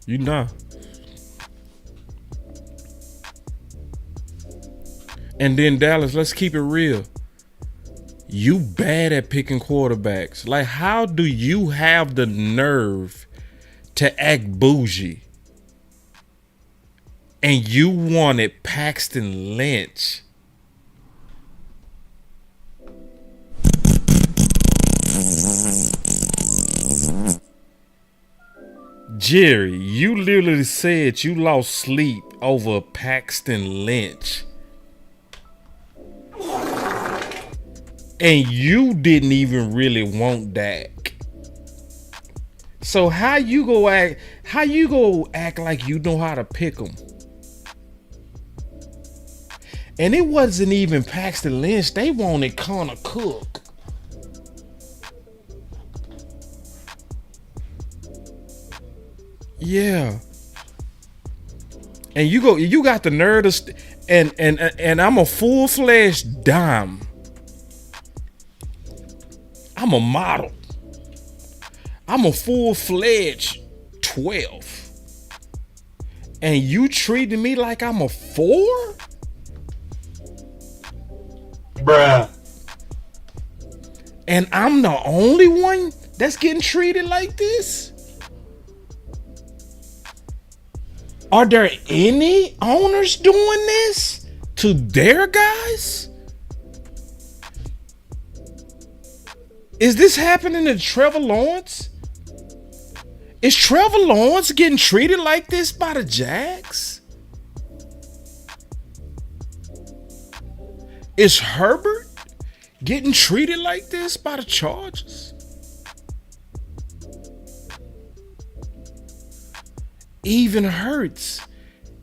You not. And then Dallas, let's keep it real. You bad at picking quarterbacks. Like, how do you have the nerve to act bougie? And you wanted Paxton Lynch. Jerry, you literally said you lost sleep over Paxton Lynch. And you didn't even really want Dak. So how you go act like you know how to pick them? And it wasn't even Paxton Lynch. They wanted Connor Cook. Yeah. And you got the nerve to and I'm a full-fledged dime. I'm a model. I'm a full-fledged 12. And you treating me like I'm a 4? Bruh. And I'm the only one that's getting treated like this? Are there any owners doing this to their guys? Is this happening to Trevor Lawrence? Is Trevor Lawrence getting treated like this by the Jags? Is Herbert getting treated like this by the Chargers? Even Hurts,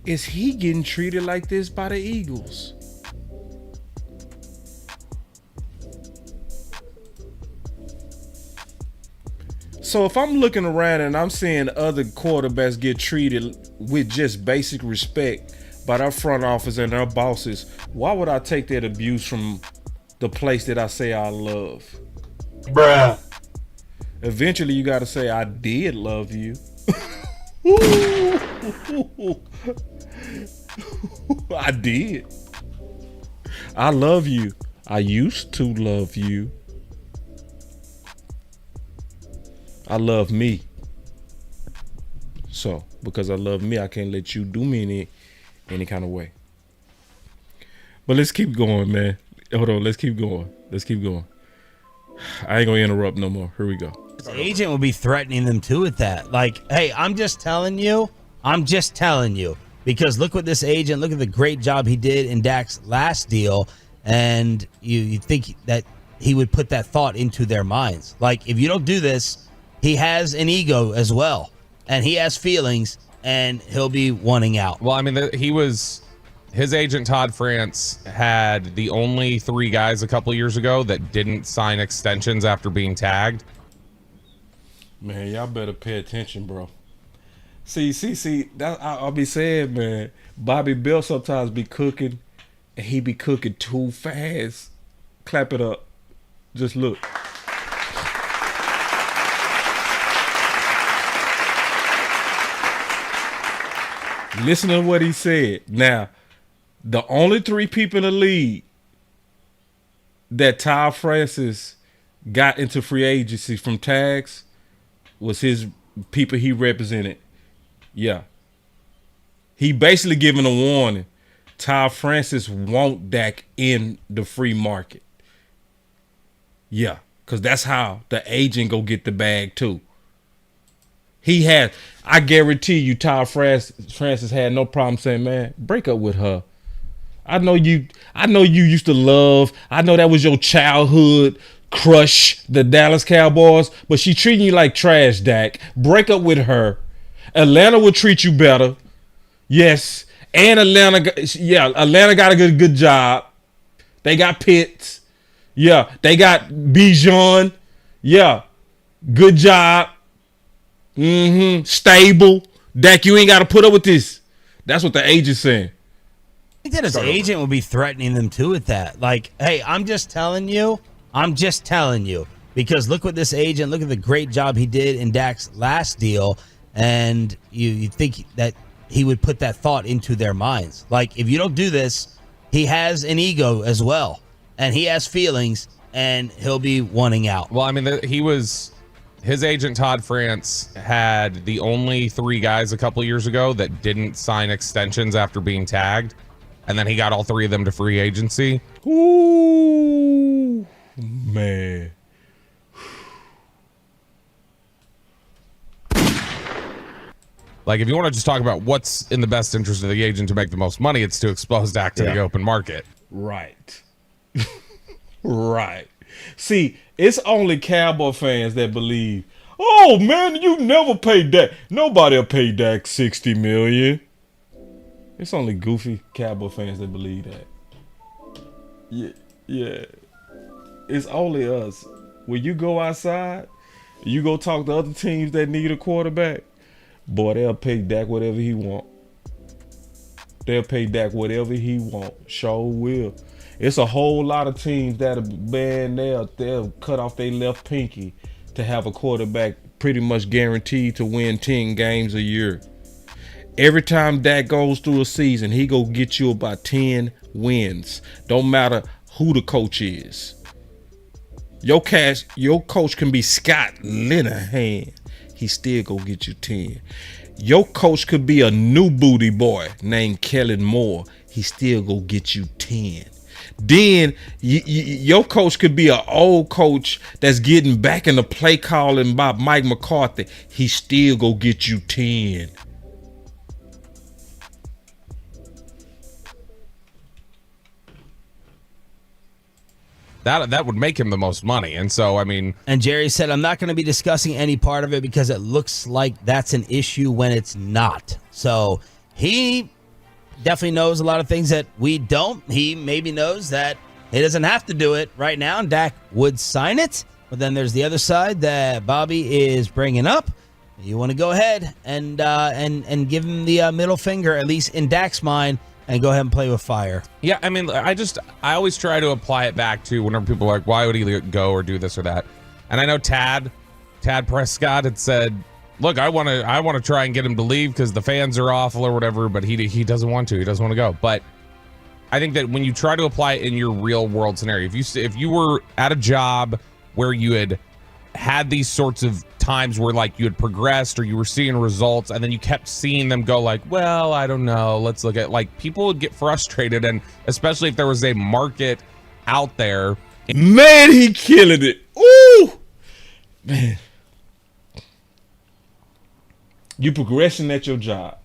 is he getting treated like this by the Eagles? So if I'm looking around and I'm seeing other quarterbacks get treated with just basic respect by their front office and their bosses, why would I take that abuse from the place that I say I love? Bruh. Eventually you got to say, I did love you. I did. I love you. I used to love you. I love me. So, because I love me, I can't let you do me any kind of way. But let's keep going, man. Hold on, let's keep going. I ain't gonna interrupt no more. Here we go. His agent will be threatening them too with that. Like, hey, I'm just telling you. Because look what this agent, look at the great job he did in Dak's last deal. And you think that he would put that thought into their minds. Like, if you don't do this, he has an ego as well. And he has feelings, and he'll be wanting out. Well, I mean, he was his agent Todd France had the only 3 guys a couple of years ago that didn't sign extensions after being tagged. Man, y'all better pay attention, bro. See. That I'll be saying, man. Bobby Bell sometimes be cooking, and he be cooking too fast. Clap it up. Just look. Listen to what he said. Now, the only 3 people in the league that Todd Francis got into free agency from tags was his people he represented. Yeah. He basically giving a warning. Todd Francis won't Dak in the free market. Yeah, because that's how the agent go get the bag too. I guarantee you Todd Francis had no problem saying, man, break up with her. I know you used to love, I know that was your childhood crush, the Dallas Cowboys, but she treating you like trash, Dak. Break up with her. Atlanta will treat you better. Yes. And Atlanta got a good job. They got Pitts. Yeah. They got Bijan. Yeah. Good job. Stable. Dak, you ain't got to put up with this. That's what the agent's saying. I think that his agent would be threatening them too with that. Like, hey, I'm just telling you. Because look what this agent, look at the great job he did in Dak's last deal. And you think that he would put that thought into their minds. Like, if you don't do this, he has an ego as well. And he has feelings, and he'll be wanting out. Well, I mean, his agent Todd France had the only 3 guys a couple of years ago that didn't sign extensions after being tagged. And then he got all 3 of them to free agency. Ooh, man. Like, if you want to just talk about what's in the best interest of the agent to make the most money, it's to expose Dak to the open market. Right. Right. See, it's only Cowboy fans that believe, oh, man, you never pay Dak. Nobody will pay Dak $60 million. It's only goofy Cowboy fans that believe that. Yeah. It's only us. When you go outside, you go talk to other teams that need a quarterback, boy, they'll pay Dak whatever he want. Sure will. It's a whole lot of teams that they'll cut off their left pinky to have a quarterback pretty much guaranteed to win 10 games a year. Every time Dak goes through a season, he go get you about 10 wins. Don't matter who the coach is. Your coach can be Scott Linehan. He still go get you 10. Your coach could be a new booty boy named Kellen Moore. He still go get you 10. Then your coach could be an old coach that's getting back in the play calling by Mike McCarthy. He still go get you 10. That would make him the most money. And so, I mean... And Jerry said, I'm not going to be discussing any part of it because it looks like that's an issue when it's not. So he definitely knows a lot of things that we don't. He maybe knows that he doesn't have to do it right now, and Dak would sign it. But then there's the other side that Bobby is bringing up. You want to go ahead and give him the middle finger, at least in Dak's mind, and go ahead and play with fire. Yeah, I mean, I always try to apply it back to whenever people are like, why would he go or do this or that? And I know Tad Prescott had said, look, I want to try and get him to leave because the fans are awful or whatever, but he doesn't want to. He doesn't want to go. But I think that when you try to apply it in your real world scenario, if you were at a job where you had these sorts of times where like you had progressed or you were seeing results and then you kept seeing them go like, well, I don't know, let's look at, like, people would get frustrated, and especially if there was a market out there. Man, he killing it. Ooh, man. You progressing at your job.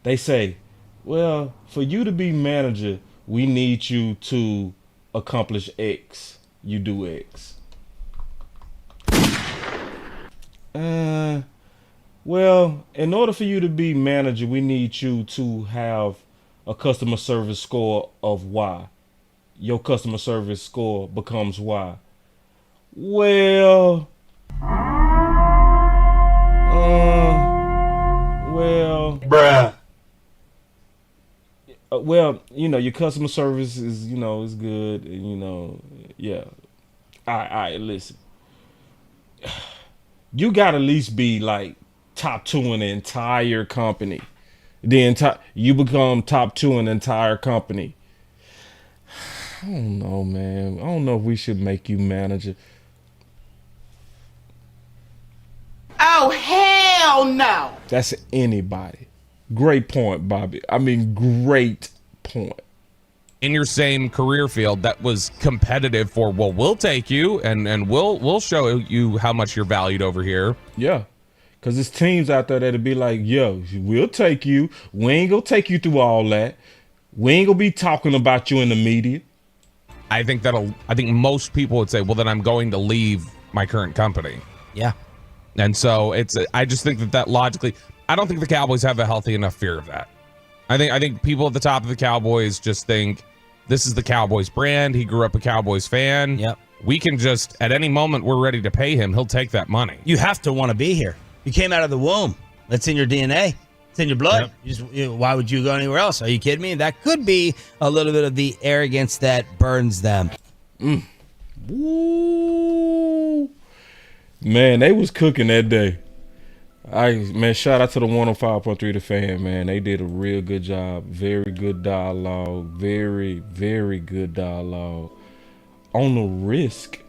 They say, well, for you to be manager, we need you to accomplish X. You do X. Well, in order for you to be manager, we need you to have a customer service score of Y. Your customer service score becomes Y. Well, bruh. Well, your customer service is, is good, and yeah. All right, listen. You gotta at least be like top 2 in the entire company. You become top 2 in the entire company. I don't know, man. I don't know if we should make you manager. Oh, hell no. That's anybody. Great point, Bobby. I mean, great point. In your same career field that was competitive for, well, we'll take you and we'll show you how much you're valued over here. Yeah. Because there's teams out there that'll be like, yo, we'll take you. We ain't going to take you through all that. We ain't going to be talking about you in the media. I think most people would say, well, then I'm going to leave my current company. Yeah. And so I just think that logically, I don't think the Cowboys have a healthy enough fear of that. I think people at the top of the Cowboys just think this is the Cowboys brand. He grew up a Cowboys fan. Yep. We can just, at any moment we're ready to pay him, he'll take that money. You have to want to be here. You came out of the womb. That's in your DNA. It's in your blood. Yep. Why would you go anywhere else? Are you kidding me? That could be a little bit of the arrogance that burns them. Woo. Man, they was cooking that day. Shout out to the 105.3 The Fan, man. They did a real good job. Very good dialogue. Very, very good dialogue on the risk.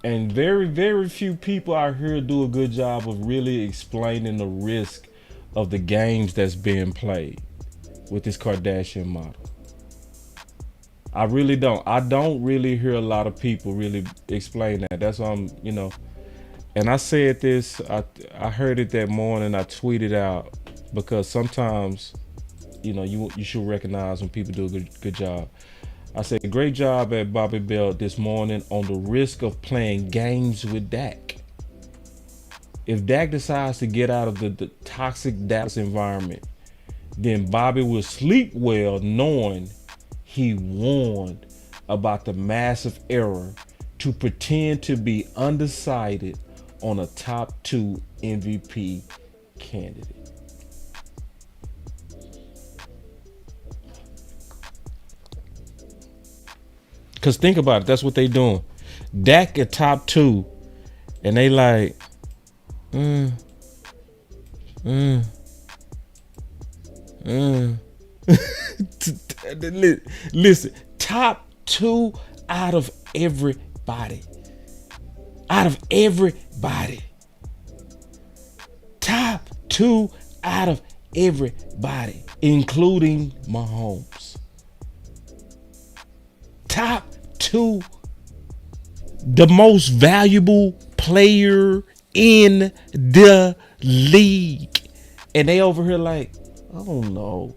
And very, very few people out here do a good job of really explaining the risk of the games that's being played with this Kardashian model. I really don't. I don't really hear a lot of people really explain that. That's why I'm, and I said this, I heard it that morning, I tweeted out, because sometimes, you should recognize when people do a good job. I said, great job at Bobby Bell this morning on the risk of playing games with Dak. If Dak decides to get out of the toxic Dallas environment, then Bobby will sleep well knowing he warned about the massive error to pretend to be undecided on a top 2 MVP candidate. Because think about it, that's what they doing. Dak at top 2, and they like, Listen, top 2 out of everybody. Out of everybody. Top 2 out of everybody, including Mahomes. Top 2, the most valuable player in the league. And they over here like, I don't know.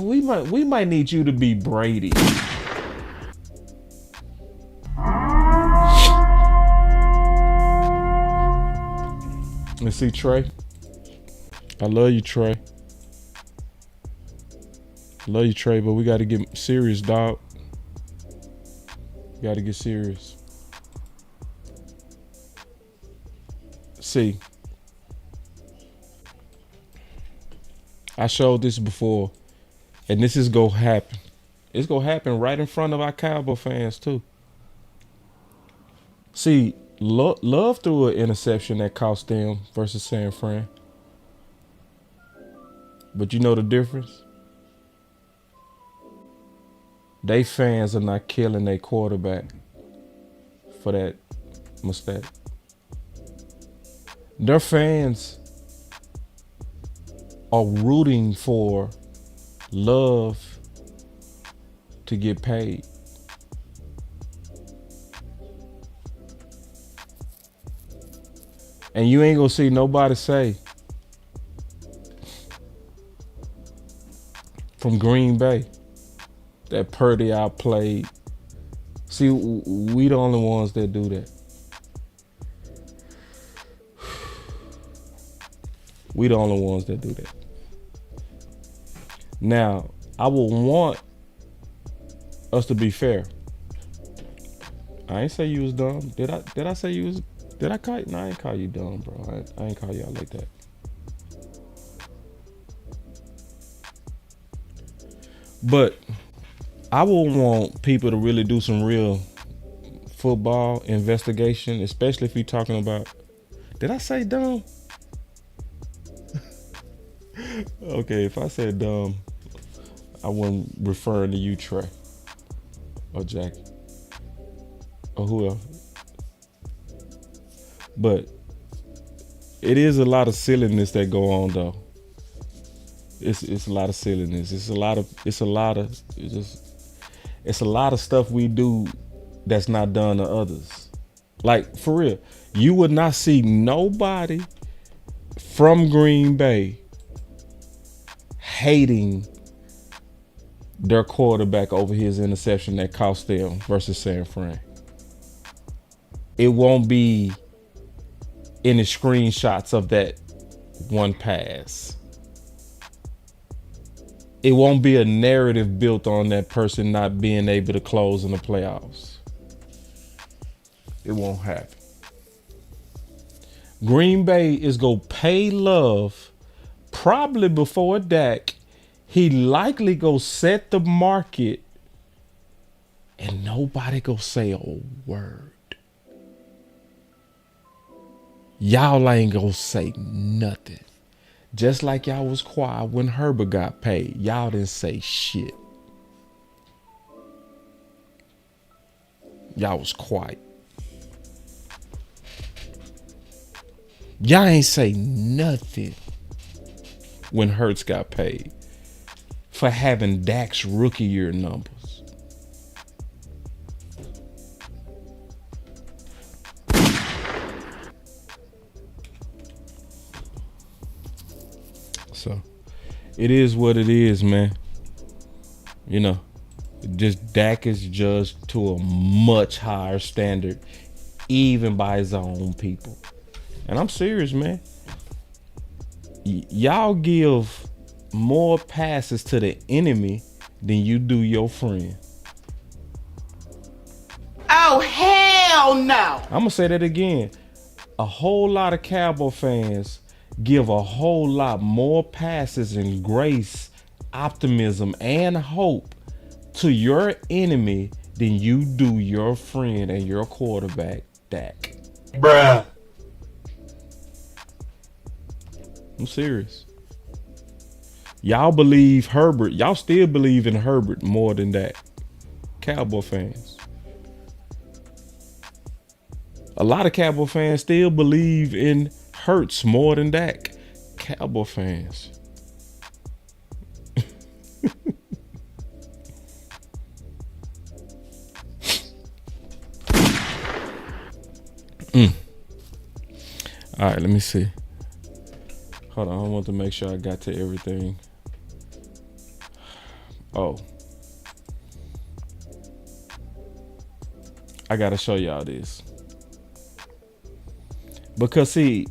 We might need you to be Brady. Let's see, Trey. I love you, Trey. Love you, Trey, but we got to get serious, dog. We got to get serious. See, I showed this before, and this is gonna happen. It's gonna happen right in front of our Cowboy fans too. See, Love threw an interception that cost them versus San Fran. But you know the difference? They fans are not killing their quarterback for that mistake. Their fans are rooting for Love to get paid. And you ain't gonna see nobody say from Green Bay that Purdy outplayed. See, we the only ones that do that. We the only ones that do that. Now, I will want us to be fair. I ain't say you was dumb. Did I say you was? Did I call you? No, I ain't call you dumb, bro. I ain't call y'all like that. But I will want people to really do some real football investigation, especially if you're talking about. Did I say dumb? Okay, if I said dumb, I wasn't referring to you, Trey, or Jackie, or who else. But it is a lot of silliness that go on, though. It's a lot of silliness. It's a lot of stuff we do that's not done to others. Like, for real, you would not see nobody from Green Bay hating their quarterback over his interception that cost them versus San Fran. It won't be any screenshots of that one pass. It won't be a narrative built on that person not being able to close in the playoffs. It won't happen. Green Bay is going to pay Love probably before Dak. He likely go set the market and nobody go say a word. Y'all ain't gonna say nothing. Just like y'all was quiet when Herbert got paid. Y'all didn't say shit. Y'all was quiet. Y'all ain't say nothing when Hurts got paid for having Dak's rookie year numbers. So it is what it is, man. You know, just Dak is judged to a much higher standard, even by his own people. And I'm serious, man. Y'all give more passes to the enemy than you do your friend. Oh, hell no. I'm gonna say that again. A whole lot of Cowboy fans give a whole lot more passes and grace, optimism, and hope to your enemy than you do your friend and your quarterback, Dak. Bruh. I'm serious. Y'all believe Herbert. Y'all still believe in Herbert more than that. Cowboy fans. A lot of Cowboy fans still believe in Hurts more than Dak. Cowboy fans. All right, let me see. Hold on, I want to make sure I got to everything. Oh. I gotta show y'all this. Because see,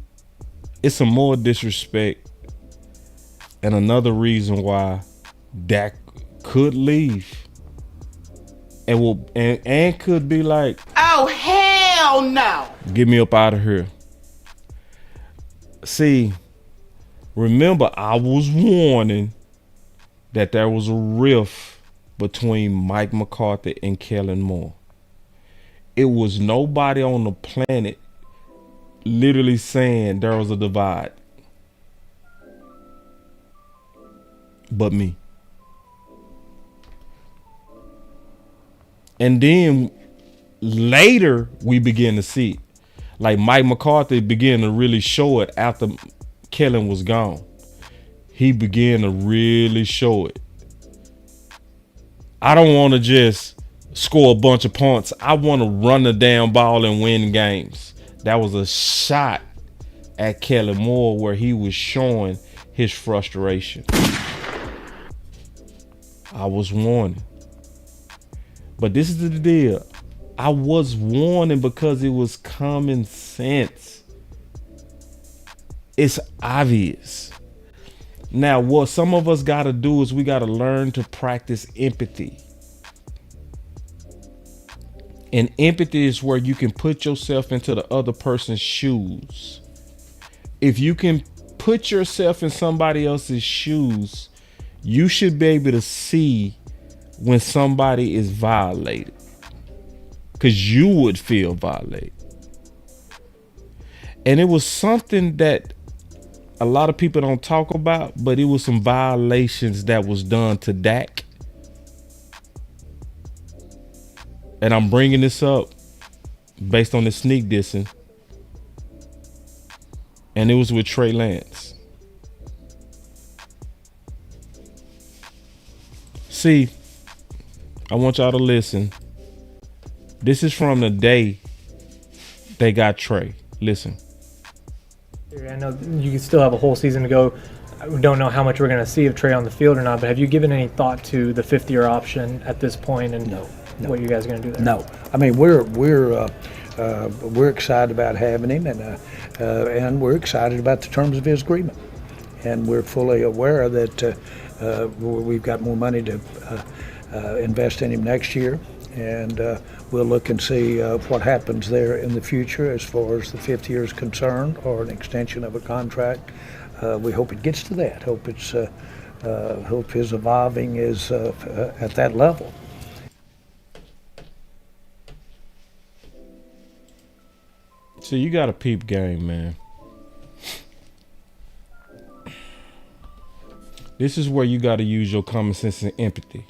it's some more disrespect and another reason why Dak could leave and could be like, oh hell no, get me up out of here. See, remember I was warning that there was a rift between Mike McCarthy and Kellen Moore. It was nobody on the planet literally saying there was a divide but me. And then later we began to see it. Like Mike McCarthy began to really show it after Kellen was gone. He began to really show it. I don't want to just score a bunch of points. I want to run the damn ball and win games. That was a shot at Kellen Moore where he was showing his frustration. I was warning. But this is the deal. I was warning because it was common sense. It's obvious. Now, what some of us got to do is we got to learn to practice empathy. And empathy is where you can put yourself into the other person's shoes. If you can put yourself in somebody else's shoes, you should be able to see when somebody is violated, because you would feel violated. And it was something that a lot of people don't talk about, but it was some violations that was done to Dak. And I'm bringing this up based on the sneak dissing. And it was with Trey Lance. See, I want y'all to listen. This is from the day they got Trey. Listen. I know you still have a whole season to go. We don't know how much we're going to see of Trey on the field or not, but have you given any thought to the fifth-year option at this point and what you guys are going to do there? No. I mean, we're excited about having him, and we're excited about the terms of his agreement. And we're fully aware that we've got more money to invest in him next year, and we'll look and see what happens there in the future as far as the fifth year is concerned, or an extension of a contract. We hope it gets to that. Hope his evolving is at that level. So you got a peep game, man. This is where you got to use your common sense and empathy.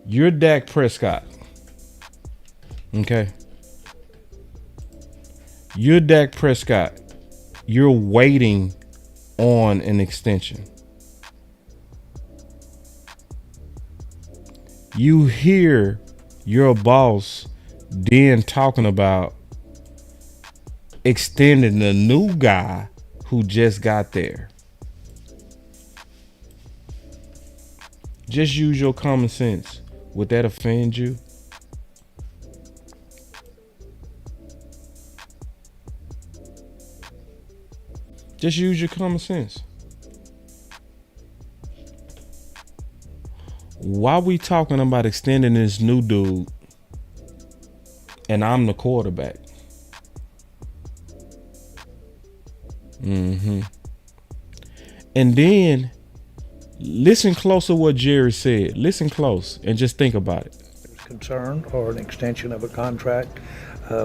You're Dak Prescott. Okay. You're Dak Prescott. You're waiting on an extension. You hear your boss then talking about extending the new guy who just got there. Just use your common sense. Would that offend you? Just use your common sense. Why we talking about extending this new dude and I'm the quarterback? And then listen close to what Jerry said. Listen close and just think about it. Concerned, or an extension of a contract.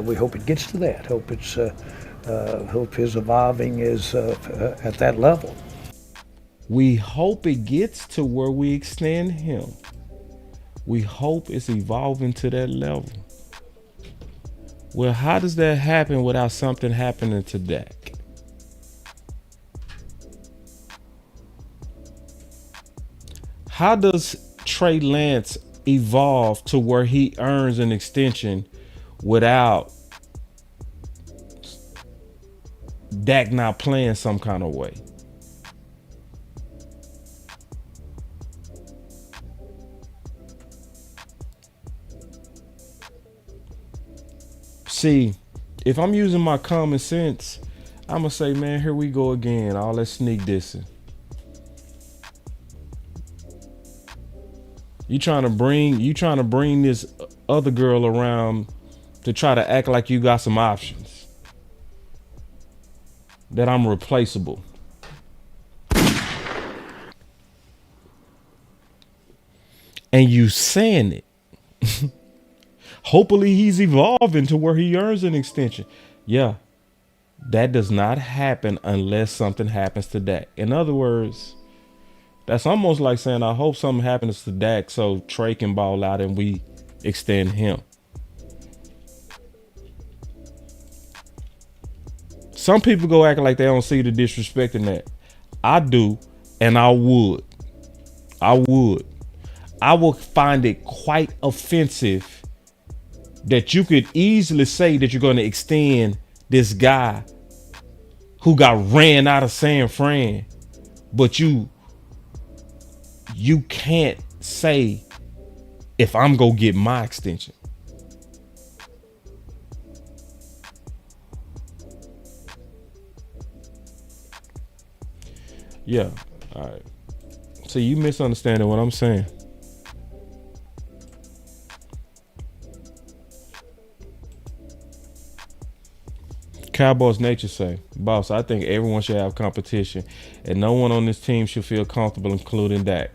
We hope it gets to that. Hope his evolving is at that level. We hope it gets to where we extend him. We hope it's evolving to that level. Well, how does that happen without something happening to Dak? How does Trey Lance evolve to where he earns an extension without Dak not playing some kind of way? See, if I'm using my common sense, I'm gonna say, man, here we go again. All that sneak dissing. You trying to bring this other girl around to try to act like you got some options. That I'm replaceable. And you saying it. Hopefully he's evolving to where he earns an extension. Yeah, that does not happen unless something happens to Dak. In other words, that's almost like saying, I hope something happens to Dak so Trey can ball out and we extend him. Some people go acting like they don't see the disrespect in that. I do, and I would. I would find it quite offensive that you could easily say that you're going to extend this guy who got ran out of San Fran, but you can't say if I'm going to get my extension. Yeah. All right. So you misunderstanding what I'm saying. Cowboys nature say, boss, I think everyone should have competition and no one on this team should feel comfortable, including Dak.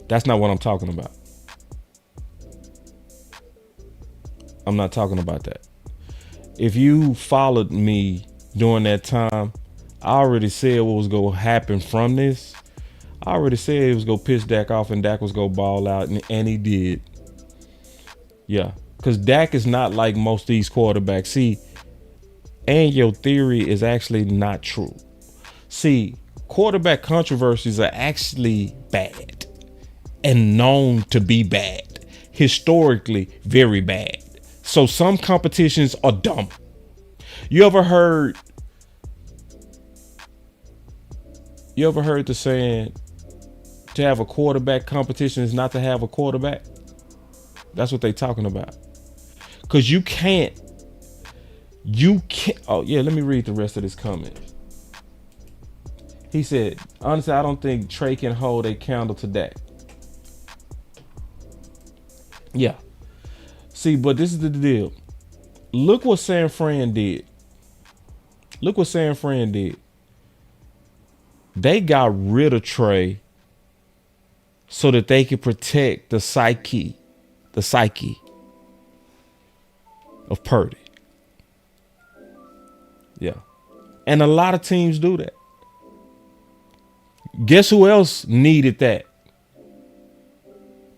That's not what I'm talking about. I'm not talking about that. If you followed me during that time, I already said what was going to happen from this. I already said it was going to piss Dak off and Dak was going to ball out, and he did. Yeah, because Dak is not like most of these quarterbacks. See, and your theory is actually not true. See, quarterback controversies are actually bad and known to be bad. Historically, very bad. So some competitions are dumb. You ever heard the saying to have a quarterback competition is not to have a quarterback? That's what they talking about. Because you can't. Oh, yeah, let me read the rest of this comment. He said, honestly, I don't think Trey can hold a candle to Dak. Yeah. See, but this is the deal. Look what San Fran did. Look what San Fran did. They got rid of Trey so that they could protect the psyche of Purdy. Yeah. And a lot of teams do that. Guess who else needed that?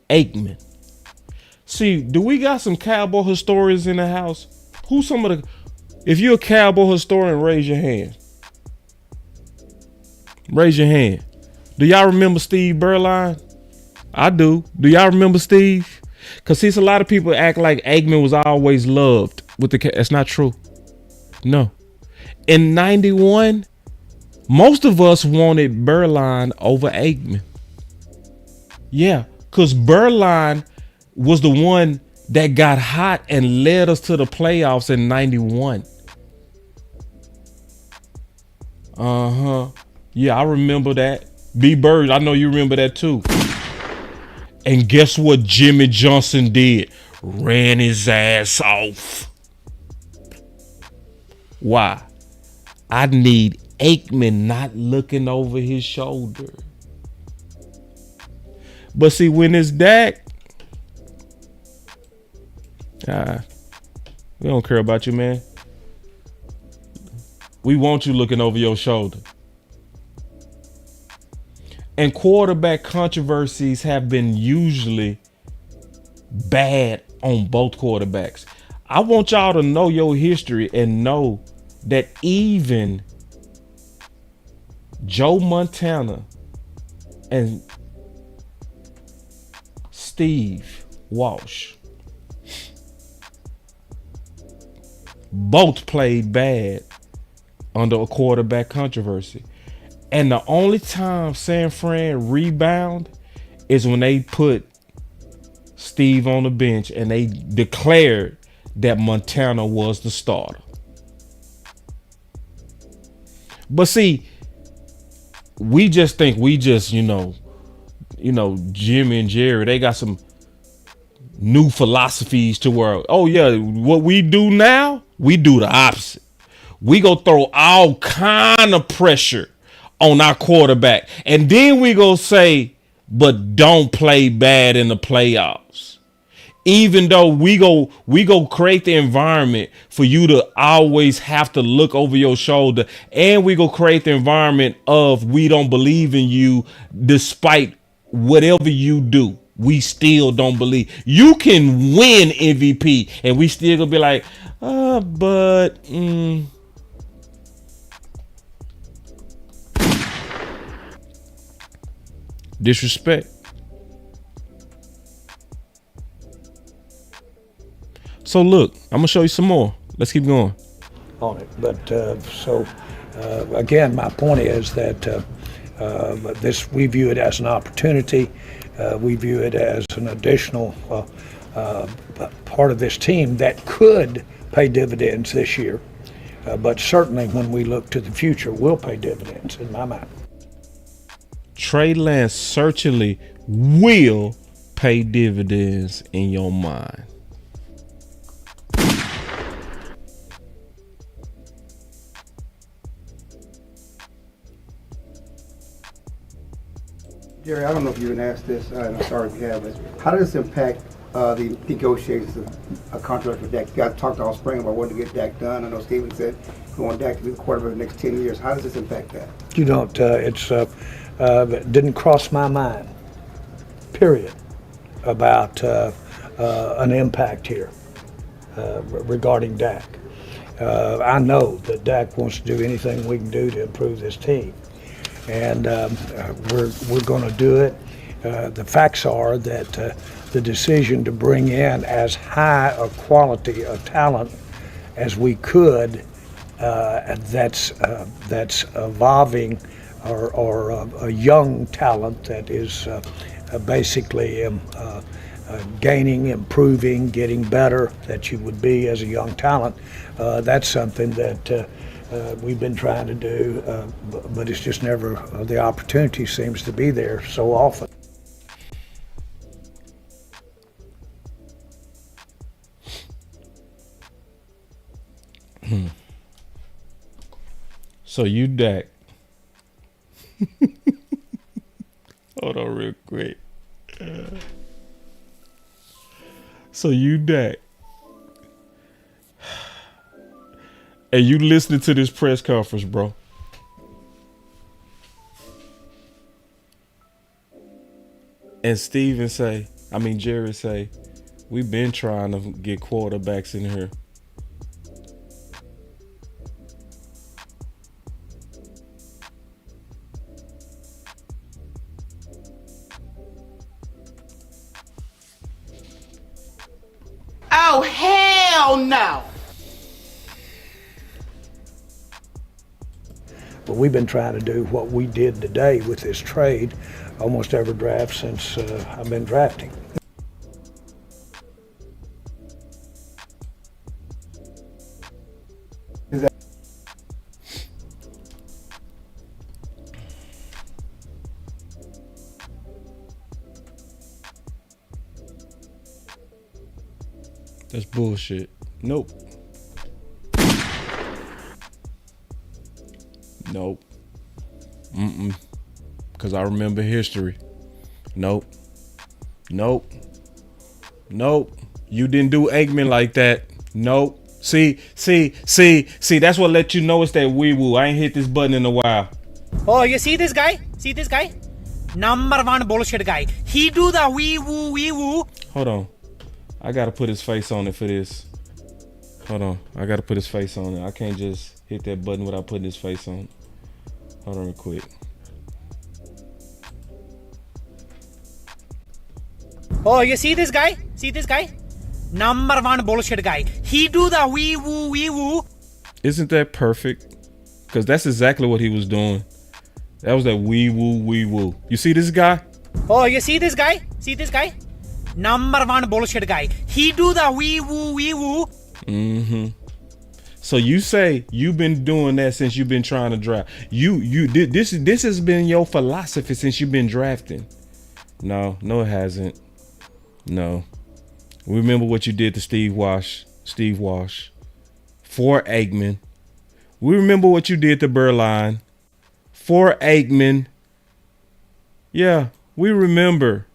Aikman. See, do we got some Cowboy historians in the house? Who's some of the... If you're a Cowboy historian, raise your hand. Raise your hand. Do y'all remember Steve Berline? I do. Do y'all remember Steve? Because see, a lot of people act like Aikman was always loved with the... That's not true. No. In 91, most of us wanted Berline over Aikman. Yeah, because Berline was the one that got hot and led us to the playoffs in 91. Yeah, I remember that. B. Bird, I know you remember that too. And guess what Jimmy Johnson did? Ran his ass off. Why? I need Aikman not looking over his shoulder. But see, when it's Dak, we don't care about you, man. We want you looking over your shoulder. And quarterback controversies have been usually bad on both quarterbacks. I want y'all to know your history and know that even Joe Montana and Steve Walsh both played bad under a quarterback controversy. And the only time San Fran rebound is when they put Steve on the bench and they declared that Montana was the starter. But see, we just think you know, Jimmy and Jerry, they got some new philosophies to where, oh yeah, what we do now, we do the opposite. We go throw all kind of pressure on our quarterback. And then we go say, but don't play bad in the playoffs. Even though we go create the environment for you to always have to look over your shoulder. And we go create the environment of we don't believe in you despite whatever you do. We still don't believe. You can win MVP and we still gonna be like, disrespect. So look, I'm gonna show you some more. Let's keep going on it. But again, my point is that this, we view it as an opportunity. We view it as an additional part of this team that could pay dividends this year. but certainly when we look to the future, will pay dividends in my mind. Trey Lance certainly will pay dividends in your mind. Jerry, I don't know if you can ask this, and I'm sorry if you have, but how does this impact the negotiations of a contract with Dak? You guys talked all spring about wanting to get Dak done. I know Steven said we want Dak to be the quarterback for the next 10 years. How does this impact that? You don't, it didn't cross my mind, period, about an impact here regarding Dak. I know that Dak wants to do anything we can do to improve this team. And we're going to do it. The facts are that the decision to bring in as high a quality of talent as we could, that's evolving, or a young talent that is basically gaining, improving, getting better, that you would be as a young talent. That's something that we've been trying to do, but it's just never, the opportunity seems to be there so often. So you Dak. Hold on real quick. So you Dak. And you listening to this press conference, bro. And Jerry say, we've been trying to get quarterbacks in here. Oh, hell no. But we've been trying to do what we did today with this trade almost every draft since I've been drafting. That's bullshit. Nope. Nope. Because I remember history. Nope. Nope. Nope. You didn't do Aikman like that. Nope. See, that's what let you know it's that wee woo. I ain't hit this button in a while. Oh, you see this guy? See this guy? Number one bullshit guy. He do the wee woo. Hold on. I gotta put his face on it for this. Hold on. I gotta put his face on it. I can't just hit that button without putting his face on it. Hold on real quick. Oh, you see this guy? See this guy? Number one bullshit guy. He do the wee woo. Isn't that perfect? Because that's exactly what he was doing. That was that wee woo. You see this guy? Oh, you see this guy? See this guy? Number one bullshit guy. He do the wee woo. Mm-hmm. So you say you've been doing that since you've been trying to draft. This has been your philosophy since you've been drafting. No, it hasn't. No. Remember what you did to Steve Wash for Aikman. We remember what you did to Berline for Aikman. Yeah, we remember.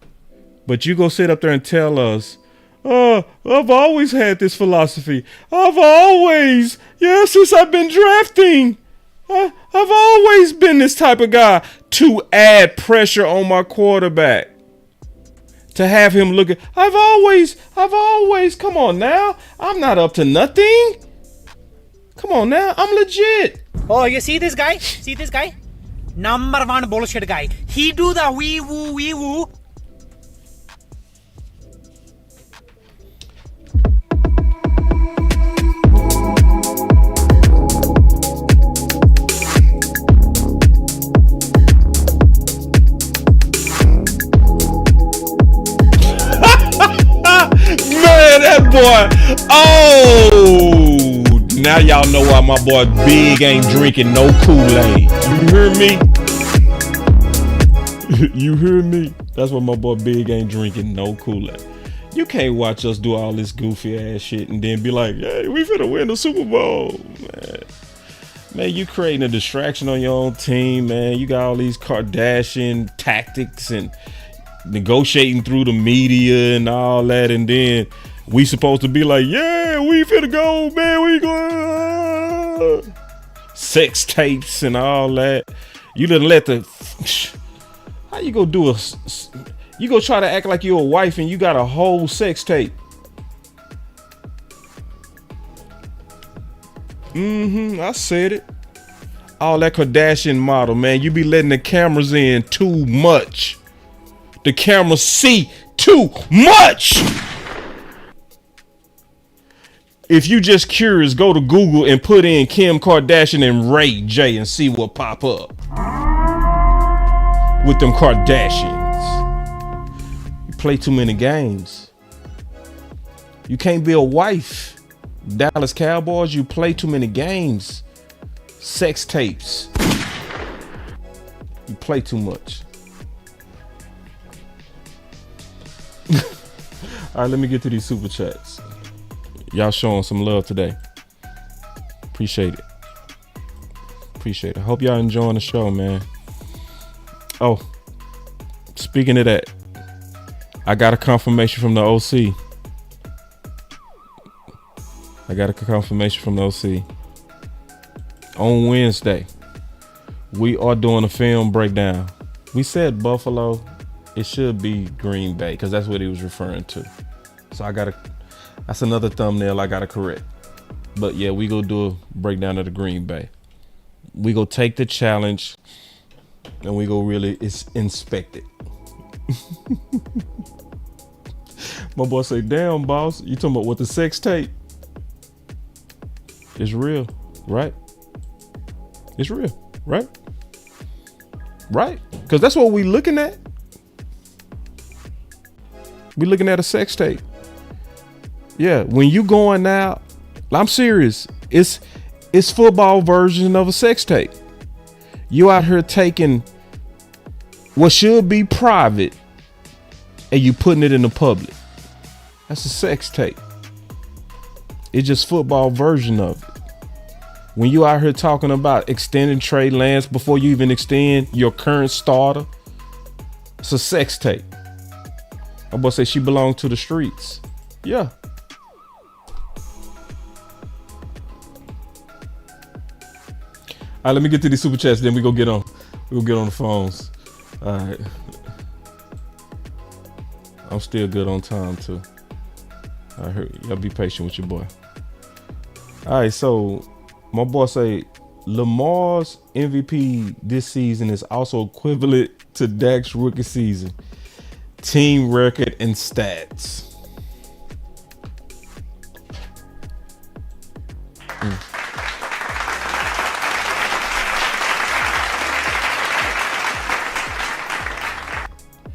But you go sit up there and tell us, I've always had this philosophy. Since I've been drafting, I've always been this type of guy to add pressure on my quarterback. To have him look at, I've always, come on now. I'm not up to nothing. Come on now, I'm legit. Oh, you see this guy? See this guy? Number one bullshit guy. He do the wee woo. Man, that boy. Oh Now y'all know why my boy Big ain't drinking no Kool-Aid. You hear me? You hear me? That's why my boy Big ain't drinking no Kool-Aid. You can't watch us do all this goofy ass shit and then be like, hey, we finna win the Super Bowl, man. Man, you creating a distraction on your own team, man. You got all these Kardashian tactics and negotiating through the media and all that, and then we supposed to be like, yeah, we finna go, man, we go. Sex tapes and all that. You didn't let the... How you gonna do a... You gonna try to act like you're a wife and you got a whole sex tape. I said it. All that Kardashian model, man. You be letting the cameras in too much. The cameras see too much. If you just curious, go to Google and put in Kim Kardashian and Ray J and see what pop up. With them Kardashians. You play too many games. You can't be a wife. Dallas Cowboys, you play too many games. Sex tapes. You play too much. All right, let me get to these super chats. Y'all showing some love today. Appreciate it. Appreciate it. Hope y'all enjoying the show, man. Oh, speaking of that, I got a confirmation from the OC. On Wednesday, we are doing a film breakdown. We said Buffalo. It should be Green Bay because that's what he was referring to. So that's another thumbnail I gotta correct. But yeah, we go do a breakdown of the Green Bay. We go take the challenge and we go really inspect it. My boy say, damn boss, you talking about what, the sex tape? It's real, right? It's real, right? Right? Because that's what we looking at. We looking at a sex tape. Yeah, when you going out, I'm serious. It's football version of a sex tape. You out here taking what should be private and you putting it in the public. That's a sex tape. It's just football version of it. When you out here talking about extending Trey Lance before you even extend your current starter, it's a sex tape. I'm about to say she belonged to the streets. Yeah. All right, let me get to these super chats, then we'll get on the phones. All right. I'm still good on time too. I heard y'all be patient with your boy. All right, so my boy say Lamar's MVP this season is also equivalent to Dak's rookie season. Team record and stats.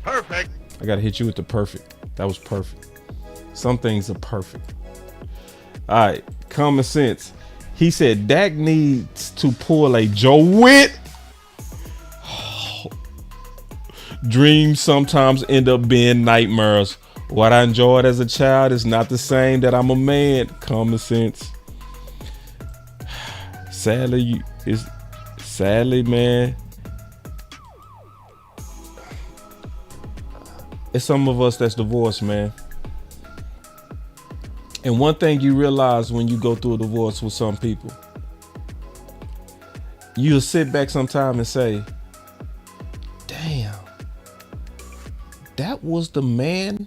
Perfect. I gotta hit you with the perfect. That was perfect. Some things are perfect. All right, common sense. He said Dak needs to pull a Joe Witt. Dreams sometimes end up being nightmares. What I enjoyed as a child is not the same that I'm a man. Common sense. Sadly, man. It's some of us that's divorced, man. And one thing you realize when you go through a divorce with some people, you'll sit back sometime and say, damn, that was the man.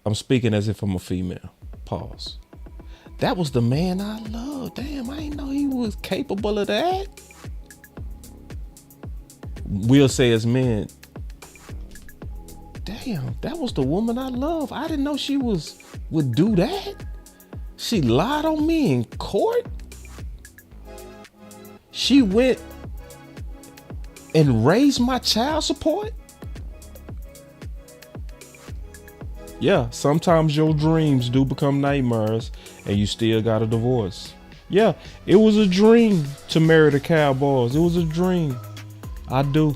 I'm speaking as if I'm a female. Pause. That was the man I loved. Damn, I didn't know he was capable of that. We'll say as men, damn, that was the woman I love. I didn't know she would do that. She lied on me in court. She went and raised my child support. Yeah, sometimes your dreams do become nightmares and you still got a divorce. Yeah, it was a dream to marry the Cowboys. It was a dream. I do.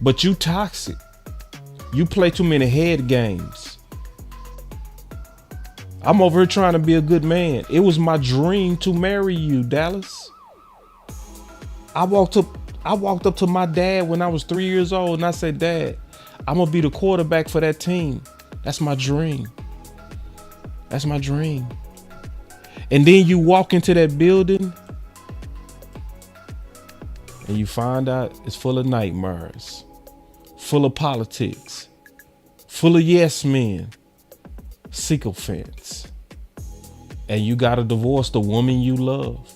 But you toxic. You play too many head games. I'm over here trying to be a good man. It was my dream to marry you, Dallas. I walked up to my dad when I was 3 years old and I said, Dad, I'm gonna be the quarterback for that team. That's my dream. That's my dream. And then you walk into that building and you find out it's full of nightmares, full of politics, full of yes men, sycophants. And you gotta divorce the woman you love.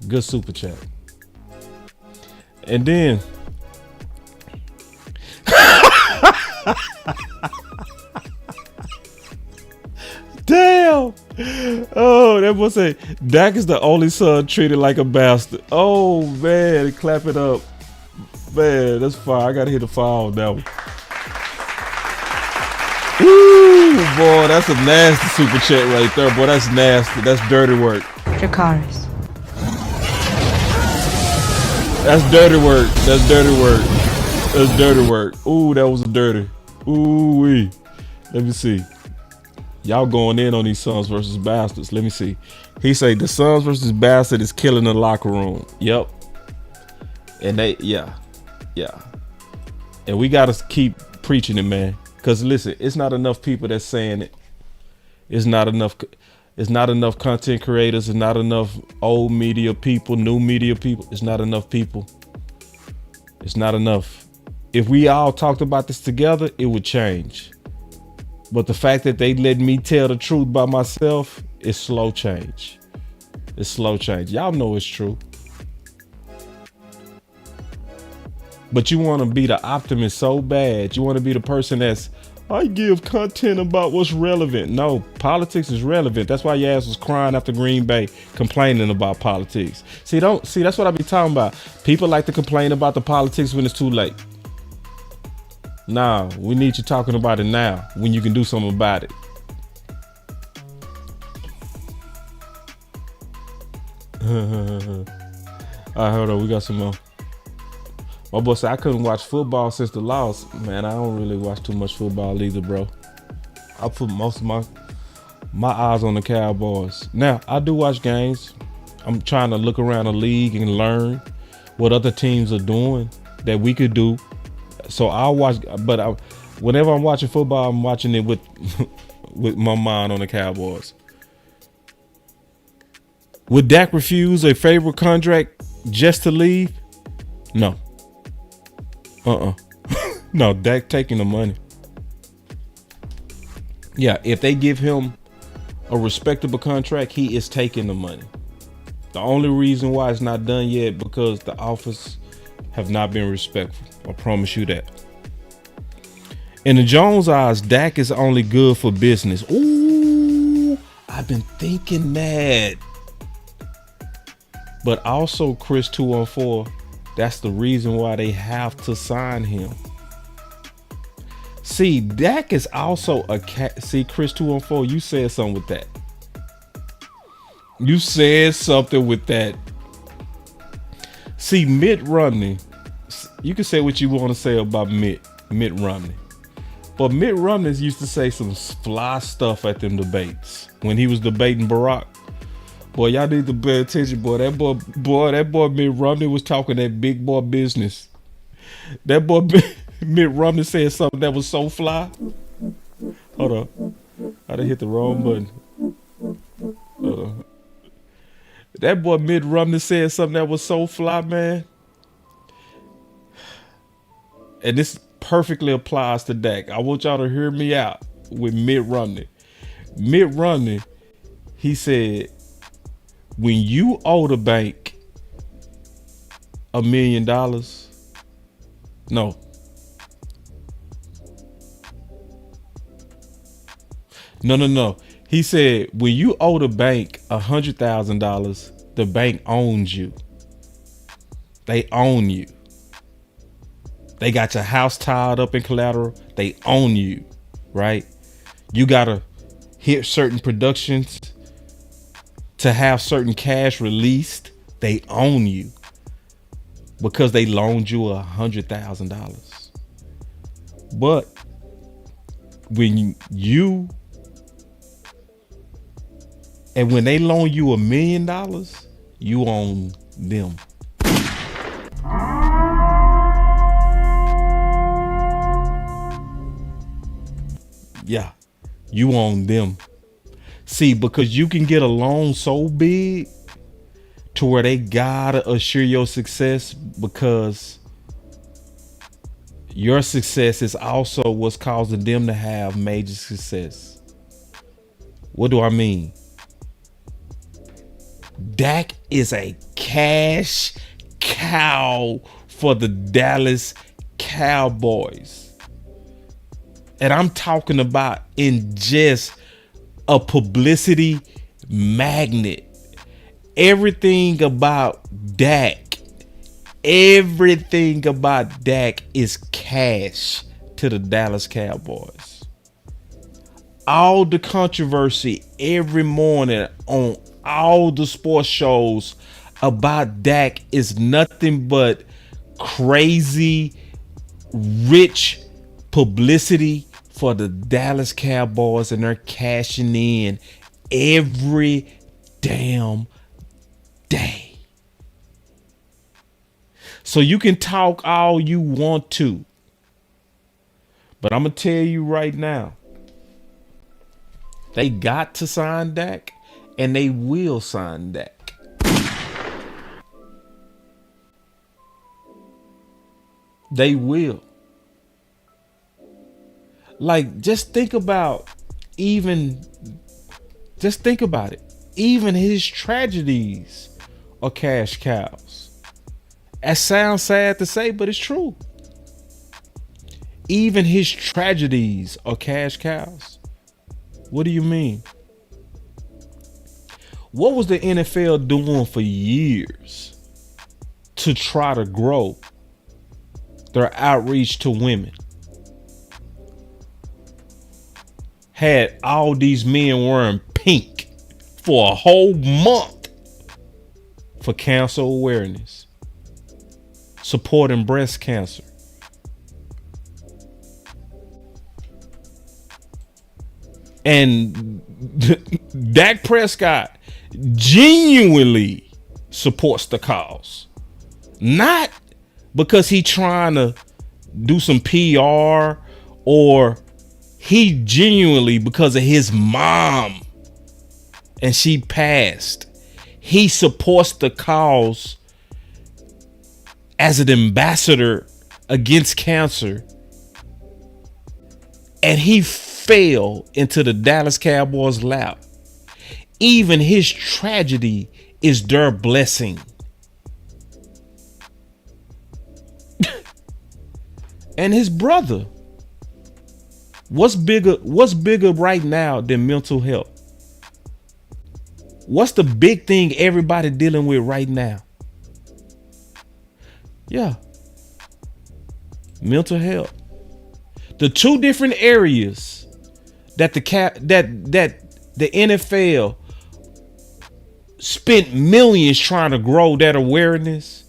Good super chat. And then damn. Oh, that boy say Dak is the only son treated like a bastard. Oh man, clap it up. Man, that's fire. I gotta hit the fire on that one. Ooh, boy, that's a nasty super chat right there. Boy, that's nasty. That's dirty work. Dracarys. That's dirty work. That's dirty work. That's dirty work. Ooh, that was a dirty. Ooh wee. Let me see. Y'all going in on these sons versus bastards. Let me see. He say the sons versus bastard is killing the locker room. Yep. And yeah. And we gotta keep preaching it, man. Cause listen, it's not enough people that's saying it. It's not enough content creators. It's not enough old media people, new media people. It's not enough people. It's not enough. If we all talked about this together, it would change. But the fact that they let me tell the truth by myself is slow change. It's slow change. Y'all know it's true. But you want to be the optimist so bad. You want to be the person that's, I give content about what's relevant. No, politics is relevant. That's why your ass was crying after Green Bay, complaining about politics. See, that's what I be talking about. People like to complain about the politics when it's too late. Nah, we need you talking about it now when you can do something about it. All right, hold on. We got some more. My boy said I couldn't watch football since the loss. Man, I don't really watch too much football either, bro. I put most of my eyes on the Cowboys. Now, I do watch games. I'm trying to look around the league and learn what other teams are doing that we could do. So I'll watch, but whenever I'm watching football, I'm watching it with my mind on the Cowboys. Would Dak refuse a favorite contract just to leave? No. No, Dak taking the money. Yeah, if they give him a respectable contract, he is taking the money. The only reason why it's not done yet because the offers have not been respectful. I promise you that. In the Jones eyes, Dak is only good for business. Ooh, I've been thinking that. But also, Chris 214, that's the reason why they have to sign him. See, Dak is also a cat. See, Chris 214, you said something with that. You said something with that. See, Mitt Romney, you can say what you want to say about Mitt Romney. But Mitt Romney used to say some fly stuff at them debates when he was debating Barack. Boy, y'all need to pay attention, boy. That boy Mitt Romney was talking that big boy business. That boy Mitt Romney said something that was so fly. Hold on. I done hit the wrong button. Hold on. That boy Mitt Romney said something that was so fly, man. And this perfectly applies to Dak. I want y'all to hear me out with Mitt Romney. Mitt Romney, he said, when you owe the bank $1 million, no. He said, when you owe the bank $100,000, the bank owns you. They own you. They got your house tied up in collateral. They own you, right? You gotta hit certain productions to have certain cash released. They own you because they loaned you $100,000. But when when they loan you $1 million, you own them. Yeah, you own them. See, because you can get a loan so big to where they gotta assure your success, because your success is also what's causing them to have major success. What do I mean? Dak is a cash cow for the Dallas Cowboys. And I'm talking about in just a publicity magnet. Everything about Dak is cash to the Dallas Cowboys. All the controversy every morning on all the sports shows about Dak is nothing but crazy rich publicity for the Dallas Cowboys, and they're cashing in every damn day. So you can talk all you want to, but I'm gonna tell you right now, they got to sign Dak, and they will sign Dak. They will. Like, just think about it. Even his tragedies are cash cows. That sounds sad to say, but it's true. Even his tragedies are cash cows. What do you mean? What was the NFL doing for years to try to grow their outreach to women? Had all these men wearing pink for a whole month for cancer awareness, supporting breast cancer. And Dak Prescott genuinely supports the cause. Not because he trying to do some PR, or he genuinely, because of his mom and she passed, he supports the cause as an ambassador against cancer. And he fell into the Dallas Cowboys' lap. Even his tragedy is their blessing. And his brother. What's bigger right now than mental health? What's the big thing everybody dealing with right now? Yeah. Mental health. The two different areas that the NFL spent millions trying to grow that awareness,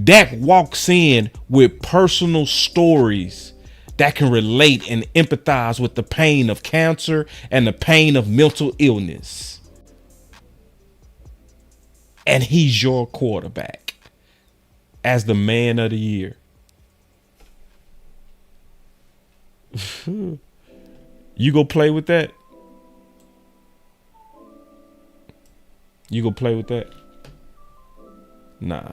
Dak walks in with personal stories that can relate and empathize with the pain of cancer and the pain of mental illness. And he's your quarterback as the man of the year. You go play with that? You go play with that? Nah.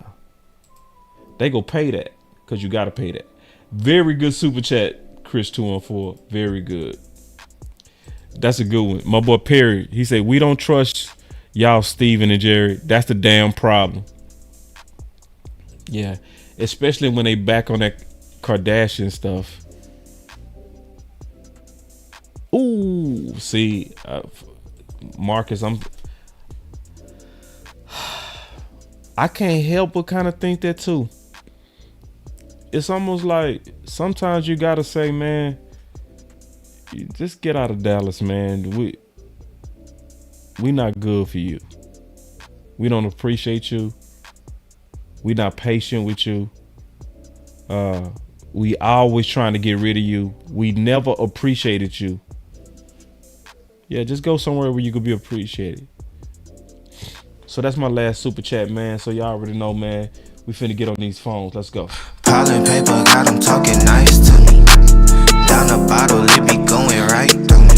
They go pay that, because you got to pay that. Very good super chat, Chris 214. Very good. That's a good one. My boy Perry, he said, we don't trust y'all, Steven and Jerry. That's the damn problem. Yeah. Especially when they back on that Kardashian stuff. Ooh, see, Marcus, I can't help but kind of think that too. It's almost like sometimes you gotta say, man, you just get out of Dallas, man. We not good for you. We don't appreciate you. We not patient with you. We always trying to get rid of you. We never appreciated you. Yeah, just go somewhere where you could be appreciated. So that's my last super chat, man. So y'all already know, man. We finna get on these phones. Let's go. Piling paper, got them talking nice to me. Down the bottle, it be going right through me.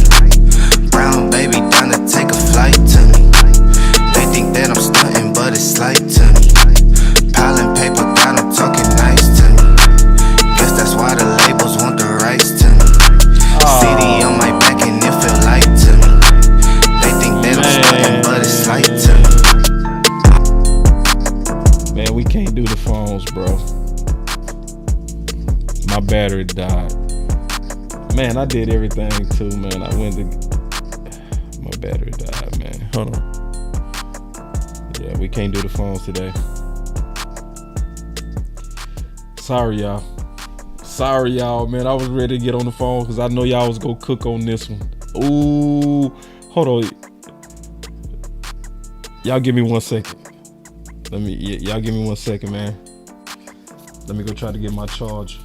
Brown baby, down to take a flight to me. They think that I'm stunting, but it's slight to me. Piling paper, got them talking nice to me. Guess that's why the labels want the rights to me. CD on my back and it feel light to me. They think that I'm stunting, but it's slight to me. Man, we can't do the phones, bro. My battery died. Man, I did everything too, man. I went to... My battery died, man. Hold on. Yeah, we can't do the phones today. Sorry, y'all. Sorry, y'all, man. I was ready to get on the phone because I know y'all was going to cook on this one. Ooh. Hold on. Y'all give me 1 second. Y'all give me 1 second, man. Let me go try to get my charge.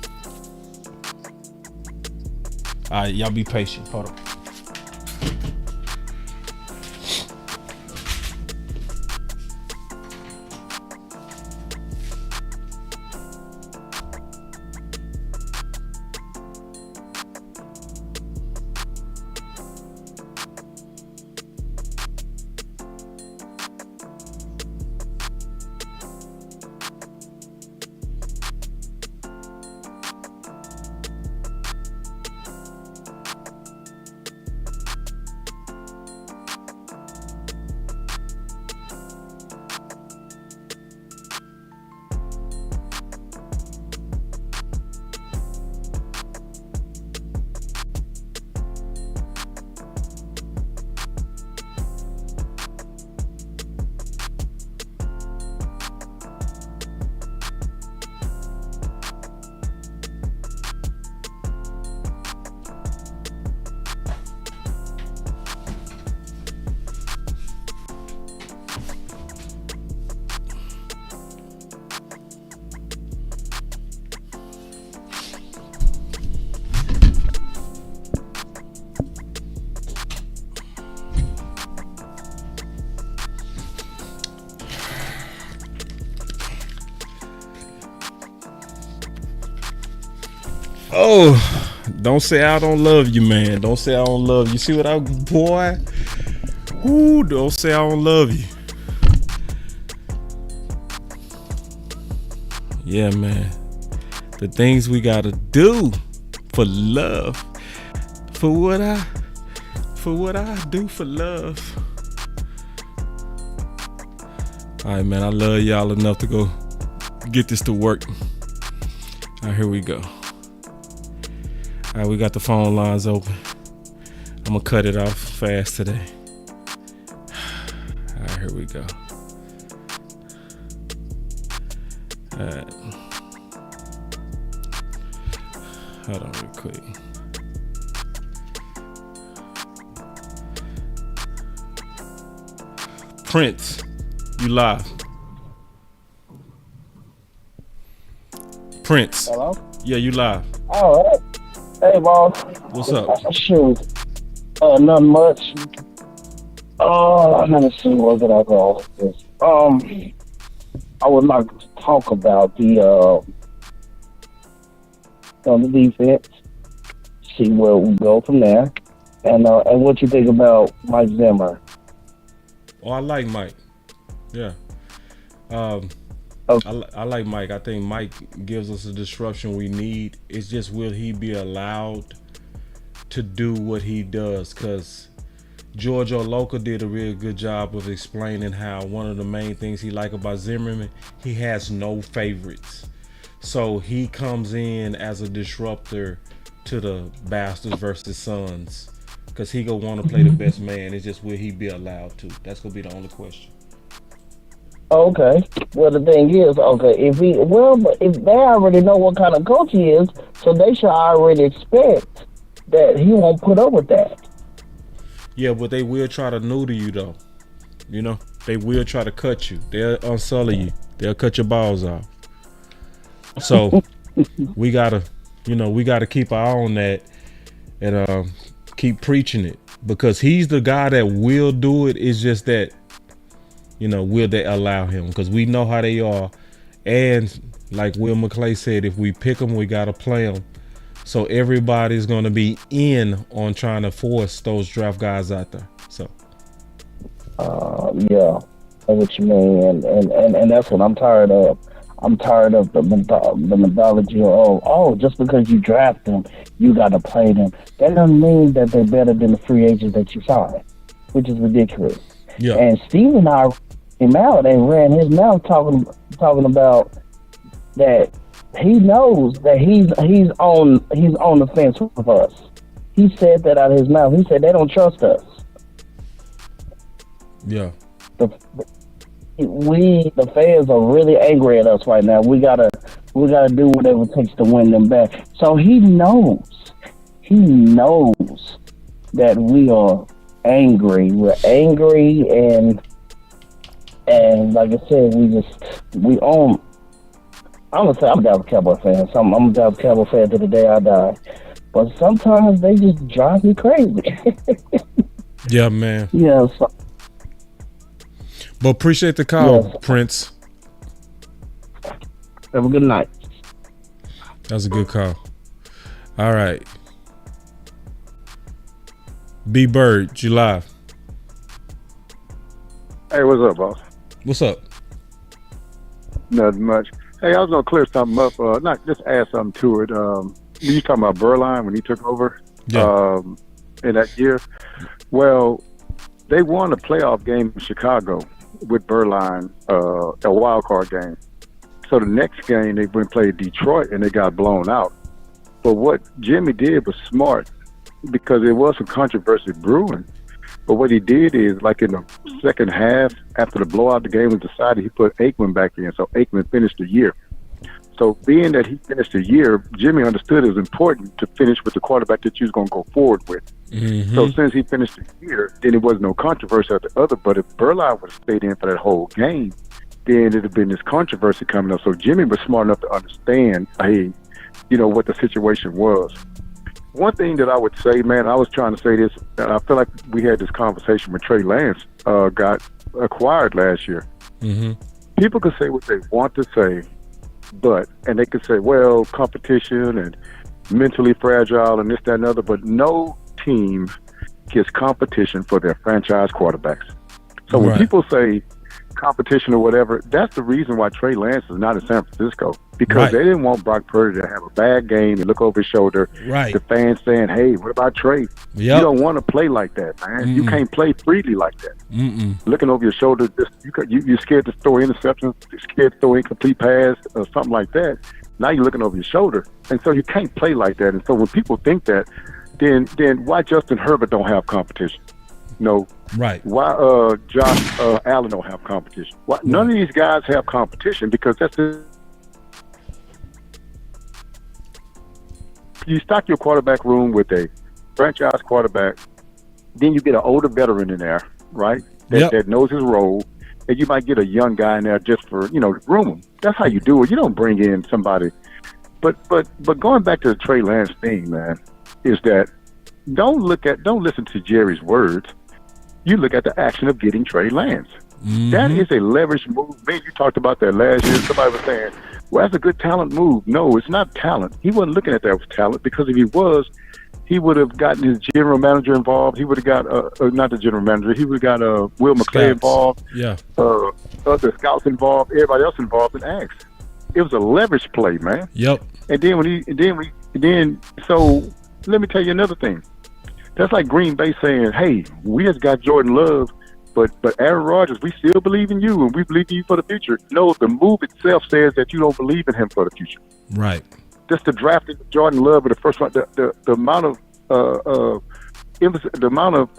All right, y'all be patient. Hold on. Oh, don't say I don't love you, man. Don't say I don't love you. See what I, boy? Ooh, don't say I don't love you. Yeah, man. The things we gotta do for love. For what I do for love. All right, man. I love y'all enough to go get this to work. All right, here we go. All right, we got the phone lines open. I'm gonna cut it off fast today. All right, here we go. All right. Hold on real quick. Prince, you live. Prince. Hello? Yeah, you live. All right. Hey, boss. What's up? Shoot. Not much. Let me see where did I go with this. I would like to talk about the defense. See where we go from there, and what you think about Mike Zimmer. Oh, I like Mike. Yeah. I like Mike. I think Mike gives us the disruption we need. It's just, will he be allowed to do what he does? Because George O'Loka did a real good job of explaining how one of the main things he like about Zimmerman, he has no favorites. So he comes in as a disruptor to the Bastards versus Sons, because he gonna want to play the best man. It's just, will he be allowed to? That's gonna be the only question. Okay. Well, the thing is, okay, but if they already know what kind of coach he is, so they should already expect that he won't put up with that. Yeah, but they will try to neuter you, though. You know, they will try to cut you. They'll unsully you. They'll cut your balls off. So we gotta keep our eye on that and keep preaching it, because he's the guy that will do it. It's just that, will they allow him? Because we know how they are. And like Will McClay said, if we pick them, we got to play them. So everybody's going to be in on trying to force those draft guys out there. So. Yeah, that's what you mean. And that's what I'm tired of. I'm tired of the methodology of, just because you draft them, you got to play them. That doesn't mean that they're better than the free agents that you sign, which is ridiculous. Yeah. And Steve and I came out and ran his mouth talking about that he knows that he's on the fence with us. He said that out of his mouth. He said they don't trust us. Yeah. The fans are really angry at us right now. We gotta do whatever it takes to win them back. So he knows that we are angry. We're angry and like I said, we own. I'm gonna say I'm a Dallas Cowboy fan. I'm a Dallas Cowboy fan to the day I die. But sometimes they just drive me crazy. Yeah, man. Yeah. So, but appreciate the call, yes. Prince. Have a good night. That was a good call. All right. B Bird, you live. Hey, what's up, boss? What's up? Nothing much. Hey, I was gonna clear something up. Not just add something to it. You talking about Berline when he took over? Yeah. In that year. Well, they won a playoff game in Chicago with Berline, a wild card game. So the next game they went and played Detroit and they got blown out. But what Jimmy did was smart, because there was some controversy brewing. But what he did is, like in the second half, after the blowout, the game was decided, he put Aikman back in. So Aikman finished the year. So being that he finished the year, Jimmy understood it was important to finish with the quarterback that you was going to go forward with. Mm-hmm. So since he finished the year, then it was no controversy at the other. But if Berline would have stayed in for that whole game, then it'd have been this controversy coming up. So Jimmy was smart enough to understand, hey, what the situation was. One thing that I would say, man, I was trying to say this, and I feel like we had this conversation when Trey Lance got acquired last year. Mm-hmm. People can say what they want to say, and they could say, well, competition and mentally fragile and this, that, and other, but no team gets competition for their franchise quarterbacks. So when people say competition or whatever, that's the reason why Trey Lance is not in San Francisco, because they didn't want Brock Purdy to have a bad game and look over his shoulder. Right. The fans saying, hey, what about Trey? Yep. You don't want to play like that, man. You can't play freely like that. Looking over your shoulder, you're scared to throw interceptions, you're scared to throw incomplete pass or something like that. Now you're looking over your shoulder. And so you can't play like that. And so when people think that, then why Justin Herbert don't have competition? No. Right. Why Josh Allen don't have competition? Why none of these guys have competition? Because that's it. You stock your quarterback room with a franchise quarterback, then you get an older veteran in there, right? That knows his role, and you might get a young guy in there just for groom him. That's how you do it. You don't bring in somebody. But going back to the Trey Lance thing, man, is that don't listen to Jerry's words. You look at the action of getting Trey Lance. Mm-hmm. That is a leverage move. Man, you talked about that last year. Somebody was saying, well, that's a good talent move. No, it's not talent. He wasn't looking at that as talent, because if he was, he would have gotten his general manager involved. He would have got, not the general manager, he would have got Will McClay involved. Yeah. Other scouts involved, everybody else involved, and asked. It was a leverage play, man. Yep. And then so let me tell you another thing. That's like Green Bay saying, hey, we just got Jordan Love, but Aaron Rodgers, we still believe in you, and we believe in you for the future. No, the move itself says that you don't believe in him for the future. Right. Just the drafting Jordan Love with the first one, the amount of it was the amount of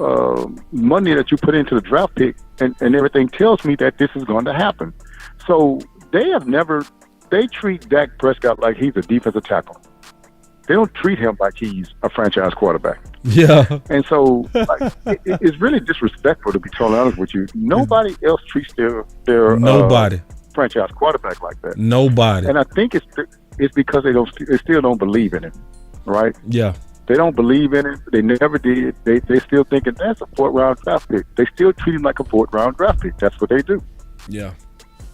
money that you put into the draft pick, and everything tells me that this is going to happen. So they treat Dak Prescott like he's a defensive tackle. They don't treat him like he's a franchise quarterback. Yeah. And so it's really disrespectful, to be totally honest with you. Nobody else treats their Nobody. Franchise quarterback like that. Nobody. And I think it's because they still don't believe in it, right? Yeah. They don't believe in it. They never did. They still thinking that's a 4th round draft pick. They still treat him like a 4th round draft pick. That's what they do. Yeah.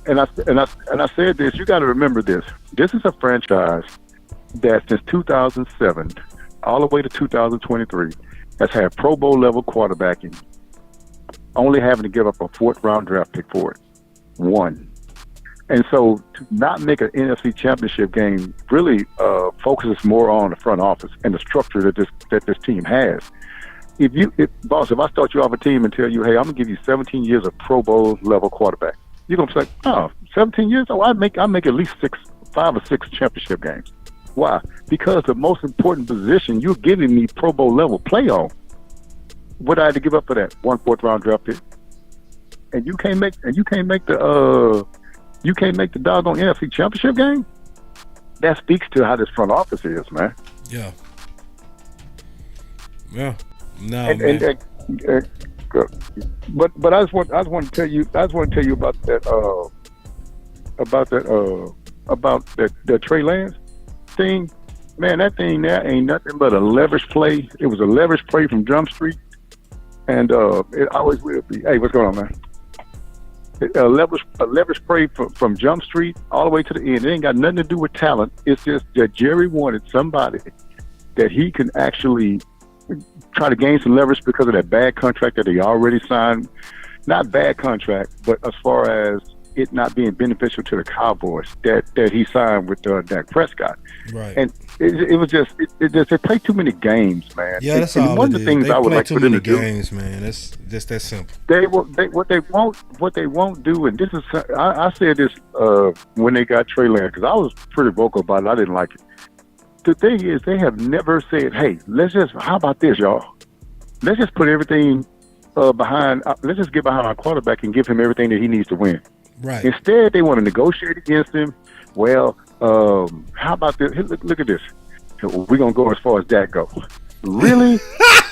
And I said this. You got to remember this. This is a franchise that since 2007 all the way to 2023 has had Pro Bowl level quarterbacking, only having to give up a 4th round draft pick for it. One. And so to not make an NFC championship game really focuses more on the front office and the structure that this team has. Boss, if I start you off a team and tell you, hey, I'm gonna give you 17 years of Pro Bowl level quarterback, you're gonna say, oh, 17 years? Oh, I make at least 5 or 6 championship games. Why? Because the most important position you're giving me Pro Bowl level play on. What I had to give up for that? 1 4th round draft pick, and you can't make the doggone NFC championship game. That speaks to how this front office is, man. Yeah. Yeah. No, man. But I just want to tell you about that Trey Lance thing. Man, that thing there ain't nothing but a leverage play. It was a leverage play from Jump Street, and it always will be. Hey, what's going on, man? A leverage play from Jump Street all the way to the end. It ain't got nothing to do with talent. It's just that Jerry wanted somebody that he can actually try to gain some leverage because of that bad contract that he already signed. Not bad contract, but as far as it not being beneficial to the Cowboys that he signed with Dak Prescott. Right. And they play too many games, man. Yeah, that's all. One of the things I would like for them to do. Games, man. That's just that simple. What they won't do, and this is I said this when they got Trey Lance, because I was pretty vocal about it. I didn't like it. The thing is, they have never said, "Hey, how about this, y'all? Let's just put everything behind. Let's just get behind our quarterback and give him everything that he needs to win." Right. Instead, they want to negotiate against him. Well, how about this? Look at this. We're going to go as far as Dak goes. Really?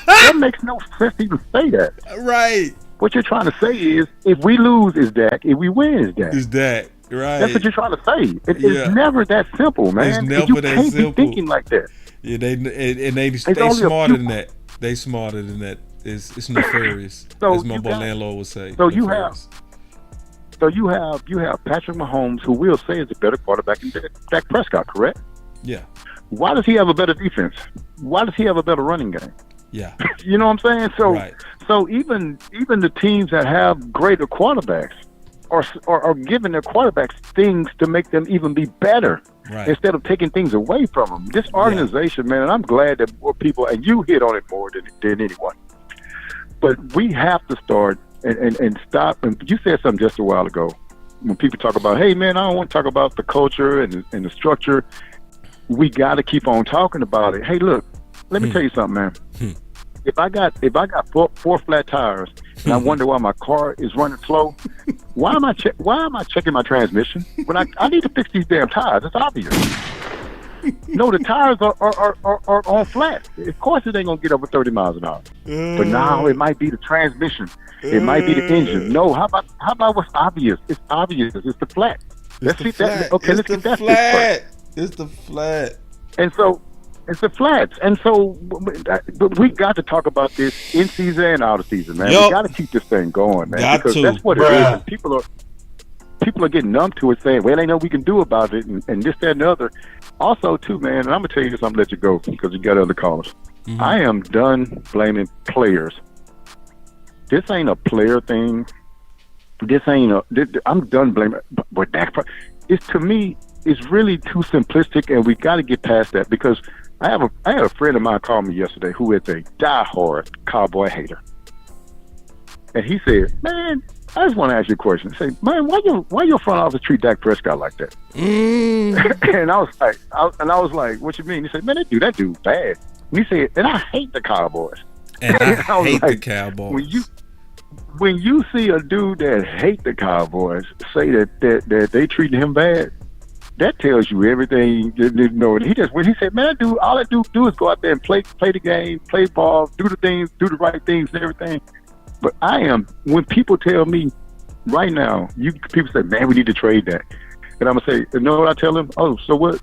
That makes no sense to even say that. Right. What you're trying to say is, if we lose, is Dak. If we win, is Dak. Is Dak. Right. That's what you're trying to say. It's never that simple, man. It's never you that can't simple. be thinking like that. Yeah, they smarter than that. They smarter than that. It's nefarious, as my boy landlord would say. So you have Patrick Mahomes, who we'll say is a better quarterback than Dak Prescott, correct? Yeah. Why does he have a better defense? Why does he have a better running game? Yeah. You know what I'm saying? So even the teams that have greater quarterbacks are giving their quarterbacks things to make them even be better, right, instead of taking things away from them. This organization, man, and I'm glad that more people, and you hit on it more than anyone, but we have to start and stop. And you said something just a while ago when people talk about, hey, man, I don't want to talk about the culture and the structure. We got to keep on talking about it. Hey, look, let me tell you something, man. If I got four flat tires and I wonder why my car is running slow, why am I checking my transmission when I need to fix these damn tires? It's obvious. No, the tires are on flat. Of course, it ain't gonna get over 30 miles an hour. But now it might be the transmission. It might be the engine. No, how about what's obvious? It's obvious. It's the flat. Let's see that. Okay, let's get that flat. It's the flat. And so it's the flats. And so but we got to talk about this in season and out of season, man. We got to keep this thing going, man. Because that's what it is. And people are getting numb to it, saying, well, ain't no we can do about it, and this, that, and the other. Also, too, man, and I'm going to tell you this, I'm going to let you go because you got other callers. Mm-hmm. I am done blaming players. This ain't a player thing. I'm done blaming. But it's, to me, it's really too simplistic, and we got to get past that, because I had a friend of mine call me yesterday who is a diehard Cowboy hater. And he said, man, I just want to ask you a question. Say, man, why your front office treat Dak Prescott like that? And I was like, what you mean? He said, man, that dude bad. And he said, and I hate the Cowboys. And I was hate the like, Cowboys. When you see a dude that hate the Cowboys say that they treating him bad, that tells you everything. You know, when he said, "Man, dude, all I do is go out there and play the game, play ball, do the right things, and everything." But when people tell me right now, people say, "Man, we need to trade that," and I'm gonna say, "You know what I tell them? Oh, so what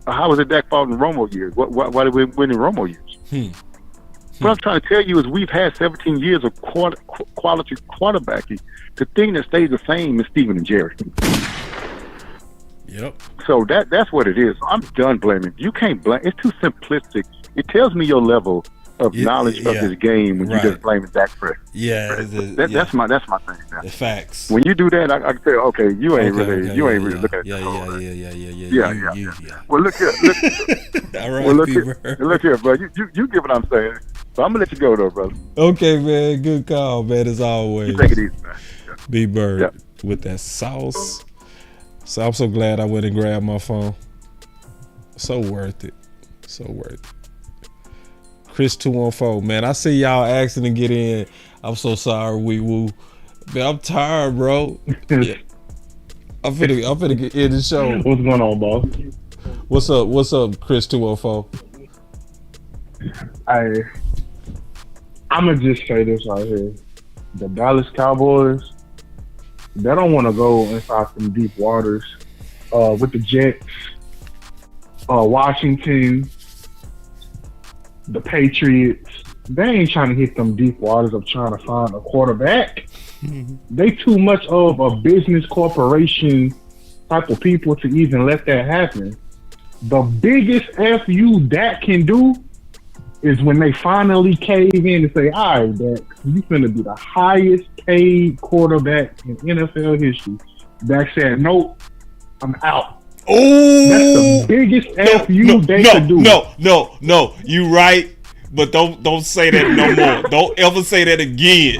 how was it Dak fought in Romo years? Why did we win in Romo years?" What I'm trying to tell you is we've had 17 years of quality quarterbacking. The thing that stays the same is Steven and Jerry. Yep. So that's what it is. I'm done blaming. You can't blame. It's too simplistic. It tells me your level of knowledge of this game when you just blame Dak Prescott. Yeah, that's my thing. Now. The facts. When you do that, I can say, okay, you ain't really looking at it. Yeah. Well, look here. All right, look here, bro. You get what I'm saying. So I'm gonna let you go though, brother. Okay, man. Good call, man. As always. You take it easy, man. B-Bird with that sauce. So I'm so glad I went and grabbed my phone. So worth it. So worth it. Chris 214, man. I see y'all asking to get in. I'm so sorry, wee woo. Man, I'm tired, bro. Yeah. I'm finna get in the show. What's going on, boss? What's up, Chris 214? I'm gonna just say this right here. The Dallas Cowboys, they don't want to go inside some deep waters with the Jets, Washington, the Patriots. They ain't trying to hit them deep waters of trying to find a quarterback. They too much of a business corporation type of people to even let that happen. The biggest FU Dak can do is when they finally cave in and say, all right, Dak, you finna be the highest paid quarterback in NFL history. Dak said, nope, I'm out. Oh, that's the biggest FU they could do. No, you right, but don't say that no more. Don't ever say that again.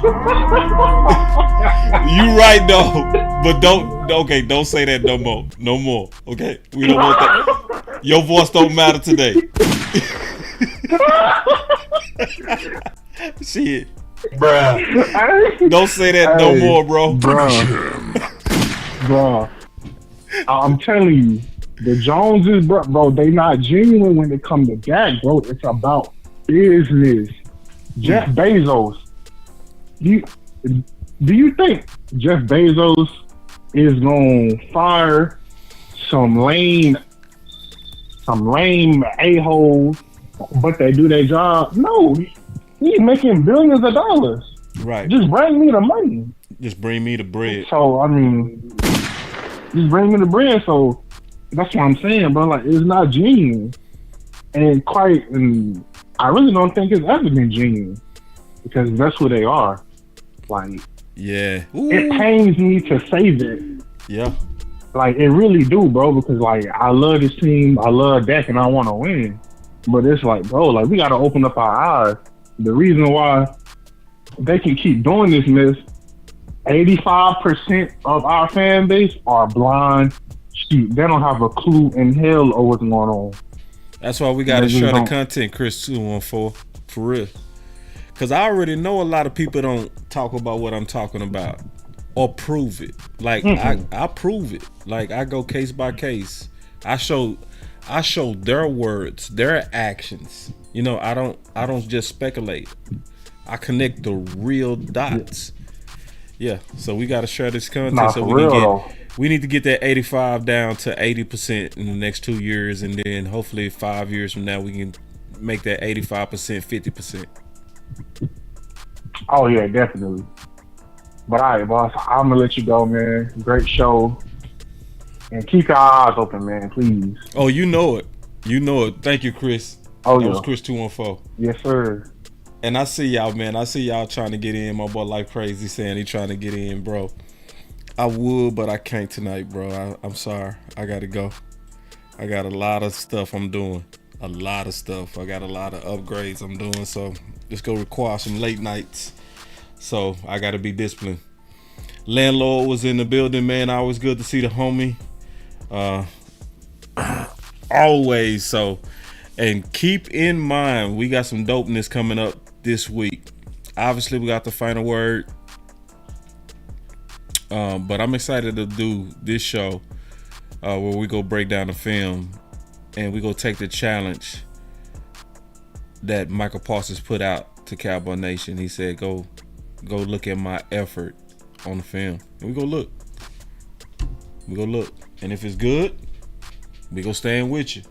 You right though, but don't say that no more. Okay, we don't want that. Your voice don't matter today. Shit, bruh. Don't say that no more, bro. Bruh. I'm telling you, the Joneses, bro, they not genuine when it comes to Dak, bro. It's about business. Jeff Bezos. Do you think Jeff Bezos is gonna fire some lame a-holes, but they do their job? No, he's making billions of dollars. Right. Just bring me the money. Just bring me the bread. So I mean, just bring me the bread. So that's what I'm saying, bro. Like, it's not genuine, and I really don't think it's ever been genuine because that's who they are. Like, yeah, it pains me to say that. Yeah. Like, it really do, bro, because, like, I love this team, I love Dak, and I want to win. But it's like, bro, like, we got to open up our eyes. The reason why they can keep doing this mess, 85% of our fan base are blind sheep. They don't have a clue in hell of what's going on. That's why we got to share the content, Chris 214, for real. Because I already know a lot of people don't talk about what I'm talking about or prove it. Like, I prove it. Like, I go case by case. I show their words, their actions. You know, I don't just speculate. I connect the real dots. Yeah, so we got to share this content so we need to get that 85 down to 80% in the next 2 years, and then hopefully 5 years from now we can make that 85% 50%. Oh yeah, definitely. But all right, boss, I'm gonna let you go, man. Great show, and keep your eyes open, man, please. Oh, you know it. Thank you, Chris. Oh, that yeah. was Chris 214. Yes, sir. And I see y'all, man. I see y'all trying to get in. My boy Like Crazy saying he trying to get in, bro. I would, but I can't tonight, bro. I'm sorry. I gotta go. I got a lot of stuff I'm doing. A lot of stuff. I got a lot of upgrades I'm doing, so it's gonna require some late nights. So I gotta be disciplined. Landlord was in the building, man. Always good to see the homie. Always. So, and keep in mind, we got some dopeness coming up this week. Obviously, we got the final word. But I'm excited to do this show where we go break down the film and we go take the challenge that Michael Parsons put out to Cowboy Nation. He said, go look at my effort on the film. And we go look. And if it's good, we go stand with you.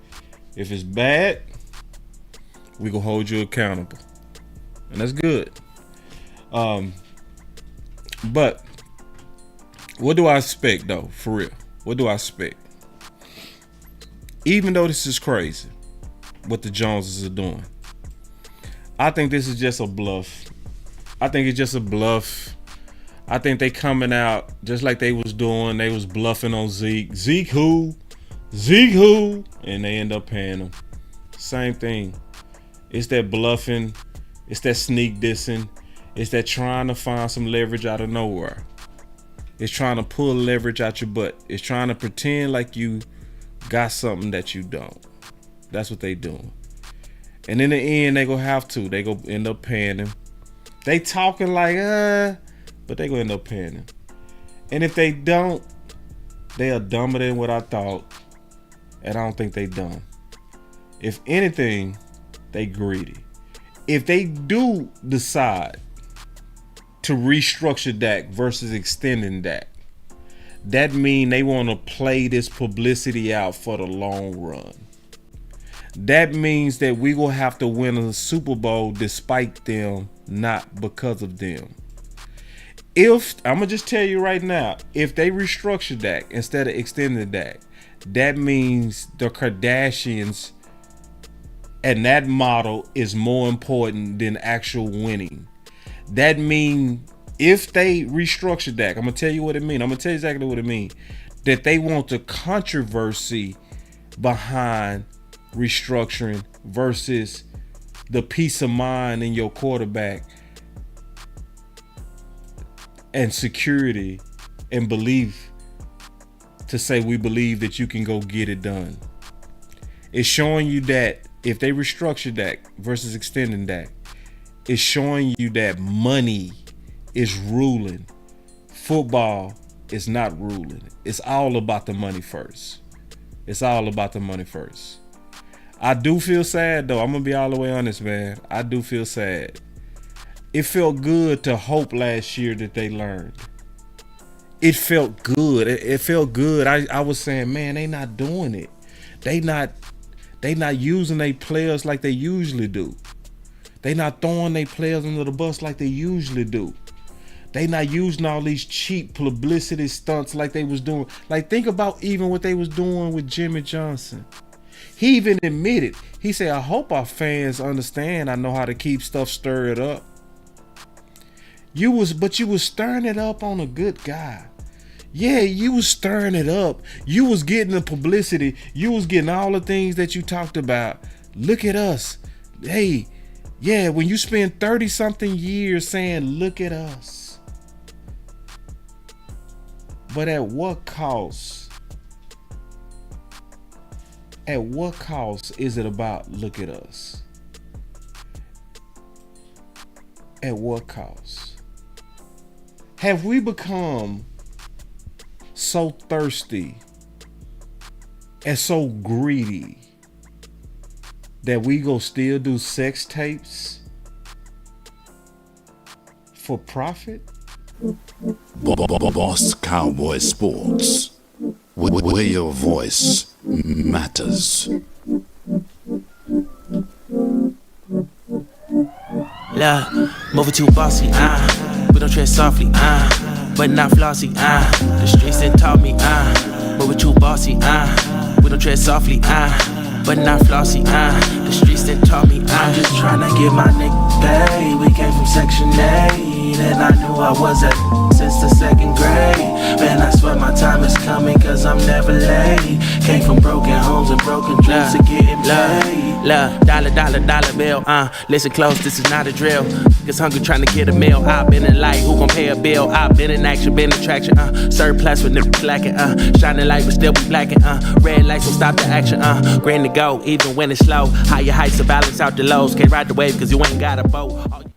If it's bad, we go hold you accountable. And that's good. But what do I expect, though, for real? What do I expect? Even though this is crazy, what the Joneses are doing, I think this is just a bluff. I think it's just a bluff. I think they coming out just like they was doing. They was bluffing on Zeke. Zeke who? And they end up paying him. Same thing. It's that bluffing. It's that sneak dissing. It's that trying to find some leverage out of nowhere. It's trying to pull leverage out your butt. It's trying to pretend like you got something that you don't. That's what they doing. And in the end, they gonna have to. They gonna end up paying him. They talking like, but they gonna end up paying him. And if they don't, they are dumber than what I thought. And I don't think they dumb. If anything, they greedy. If they do decide to restructure Dak versus extending Dak, that mean they want to play this publicity out for the long run. That means that we will have to win a Super Bowl despite them, not because of them. If I'm gonna just tell you right now, if they restructure Dak instead of extending Dak, that means the Kardashians and that model is more important than actual winning. That means if they restructure Dak, I'm gonna tell you what it means. I'm gonna tell you exactly what it means. That they want the controversy behind restructuring versus the peace of mind in your quarterback and security and belief to say we believe that you can go get it done. It's showing you that if they restructure Dak versus extending Dak, it's showing you that money is ruling. Football is not ruling. It's all about the money first. It's all about the money first. I do feel sad though. I'm gonna be all the way honest, man. I do feel sad. It felt good to hope last year that they learned. It felt good. It felt good. I was saying, man, they not doing it. They not using their players like they usually do. They not throwing their players under the bus like they usually do. They not using all these cheap publicity stunts like they was doing. Like, think about even what they was doing with Jimmy Johnson. He even admitted, he said, I hope our fans understand I know how to keep stuff stirred up. But you was stirring it up on a good guy. Yeah, you was stirring it up. You was getting the publicity. You was getting all the things that you talked about. Look at us. Hey, yeah, when you spend 30-something years saying, look at us. But at what cost? At what cost is it about look at us? At what cost? Have we become so thirsty and so greedy that we go still do sex tapes for profit? Boss Cowboy Sports, where your voice matters. Yeah, moving too bossy, we don't tread softly, but not flossy, the streets done taught me, moving too bossy, we don't tread softly, but not flossy, the streets done taught me, I'm just trying to get my nigga paid. We came from Section 8, and I knew I was at since the second grade. Man, I swear my time is coming, cause I'm never late. Came from broken homes and broken dreams to getting paid. Love, dollar bill, listen close, this is not a drill. Cause hungry trying to get a meal. I've been in light, who gon' pay a bill? I've been in action, been in traction, surplus with niggas lacking, shining light but still be blacking, red lights will stop the action, green to go, even when it's slow. Higher heights to balance out the lows. Can't ride the wave cause you ain't got a boat.